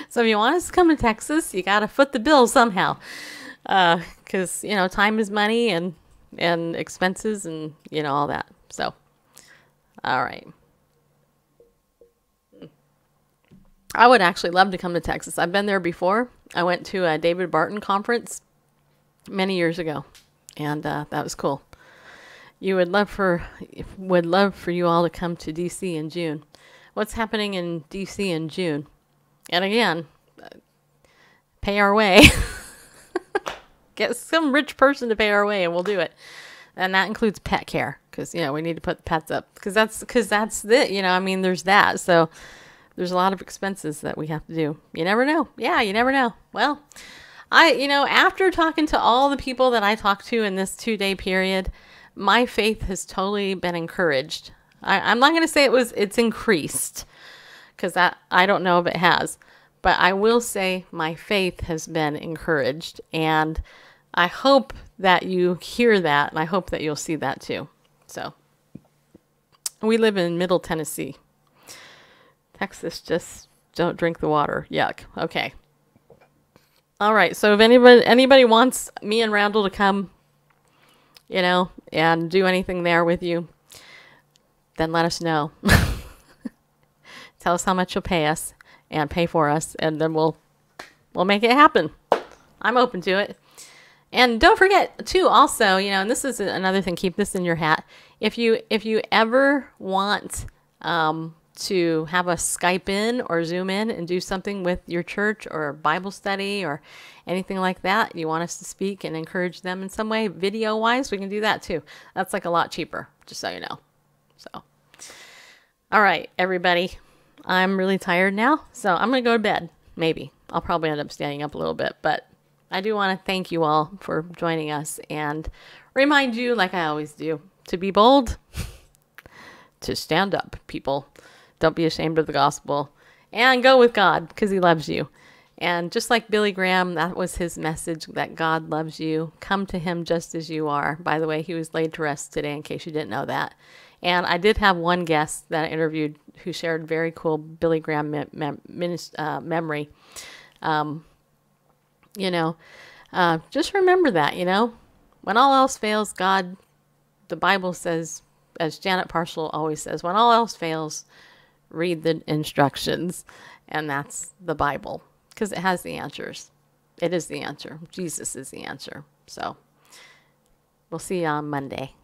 So if you want us to come to Texas, you got to foot the bill somehow, because time is money, and expenses, and all that. So, all right. I would actually love to come to Texas. I've been there before. I went to a David Barton conference many years ago, and that was cool. Would love for you all to come to DC in June. What's happening in DC in June? And again, pay our way. Get some rich person to pay our way, and we'll do it. And that includes pet care, because we need to put the pets up, because that's it. There's that. So there's a lot of expenses that we have to do. You never know. Yeah, you never know. Well, after talking to all the people that I talked to in this 2-day period, my faith has totally been encouraged. I'm not going to say it's increased, because I don't know if it has, but I will say my faith has been encouraged, and I hope that you hear that, and I hope that you'll see that too. So we live in Middle Tennessee. Texas, just don't drink the water. Yuck. Okay. All right. So if anybody wants me and Randall to come, and do anything there with you, then let us know. Tell us how much you'll pay us and pay for us, and then we'll make it happen. I'm open to it. And don't forget too, also, and this is another thing, keep this in your hat. If you ever want to have us Skype in or Zoom in and do something with your church or Bible study or anything like that, you want us to speak and encourage them in some way, video wise, we can do that too. That's a lot cheaper, just so you know. So, all right, everybody, I'm really tired now, so I'm going to go to bed. Maybe I'll probably end up standing up a little bit, but I do want to thank you all for joining us and remind you, like I always do, to be bold, to stand up, people. Don't be ashamed of the gospel, and go with God, because he loves you. And just like Billy Graham, that was his message, that God loves you. Come to him just as you are. By the way, he was laid to rest today, in case you didn't know that. And I did have one guest that I interviewed who shared very cool Billy Graham memory. Just remember that, when all else fails, God, the Bible says, as Janet Parshall always says, when all else fails, read the instructions. And that's the Bible, because it has the answers. It is the answer. Jesus is the answer. So we'll see you on Monday.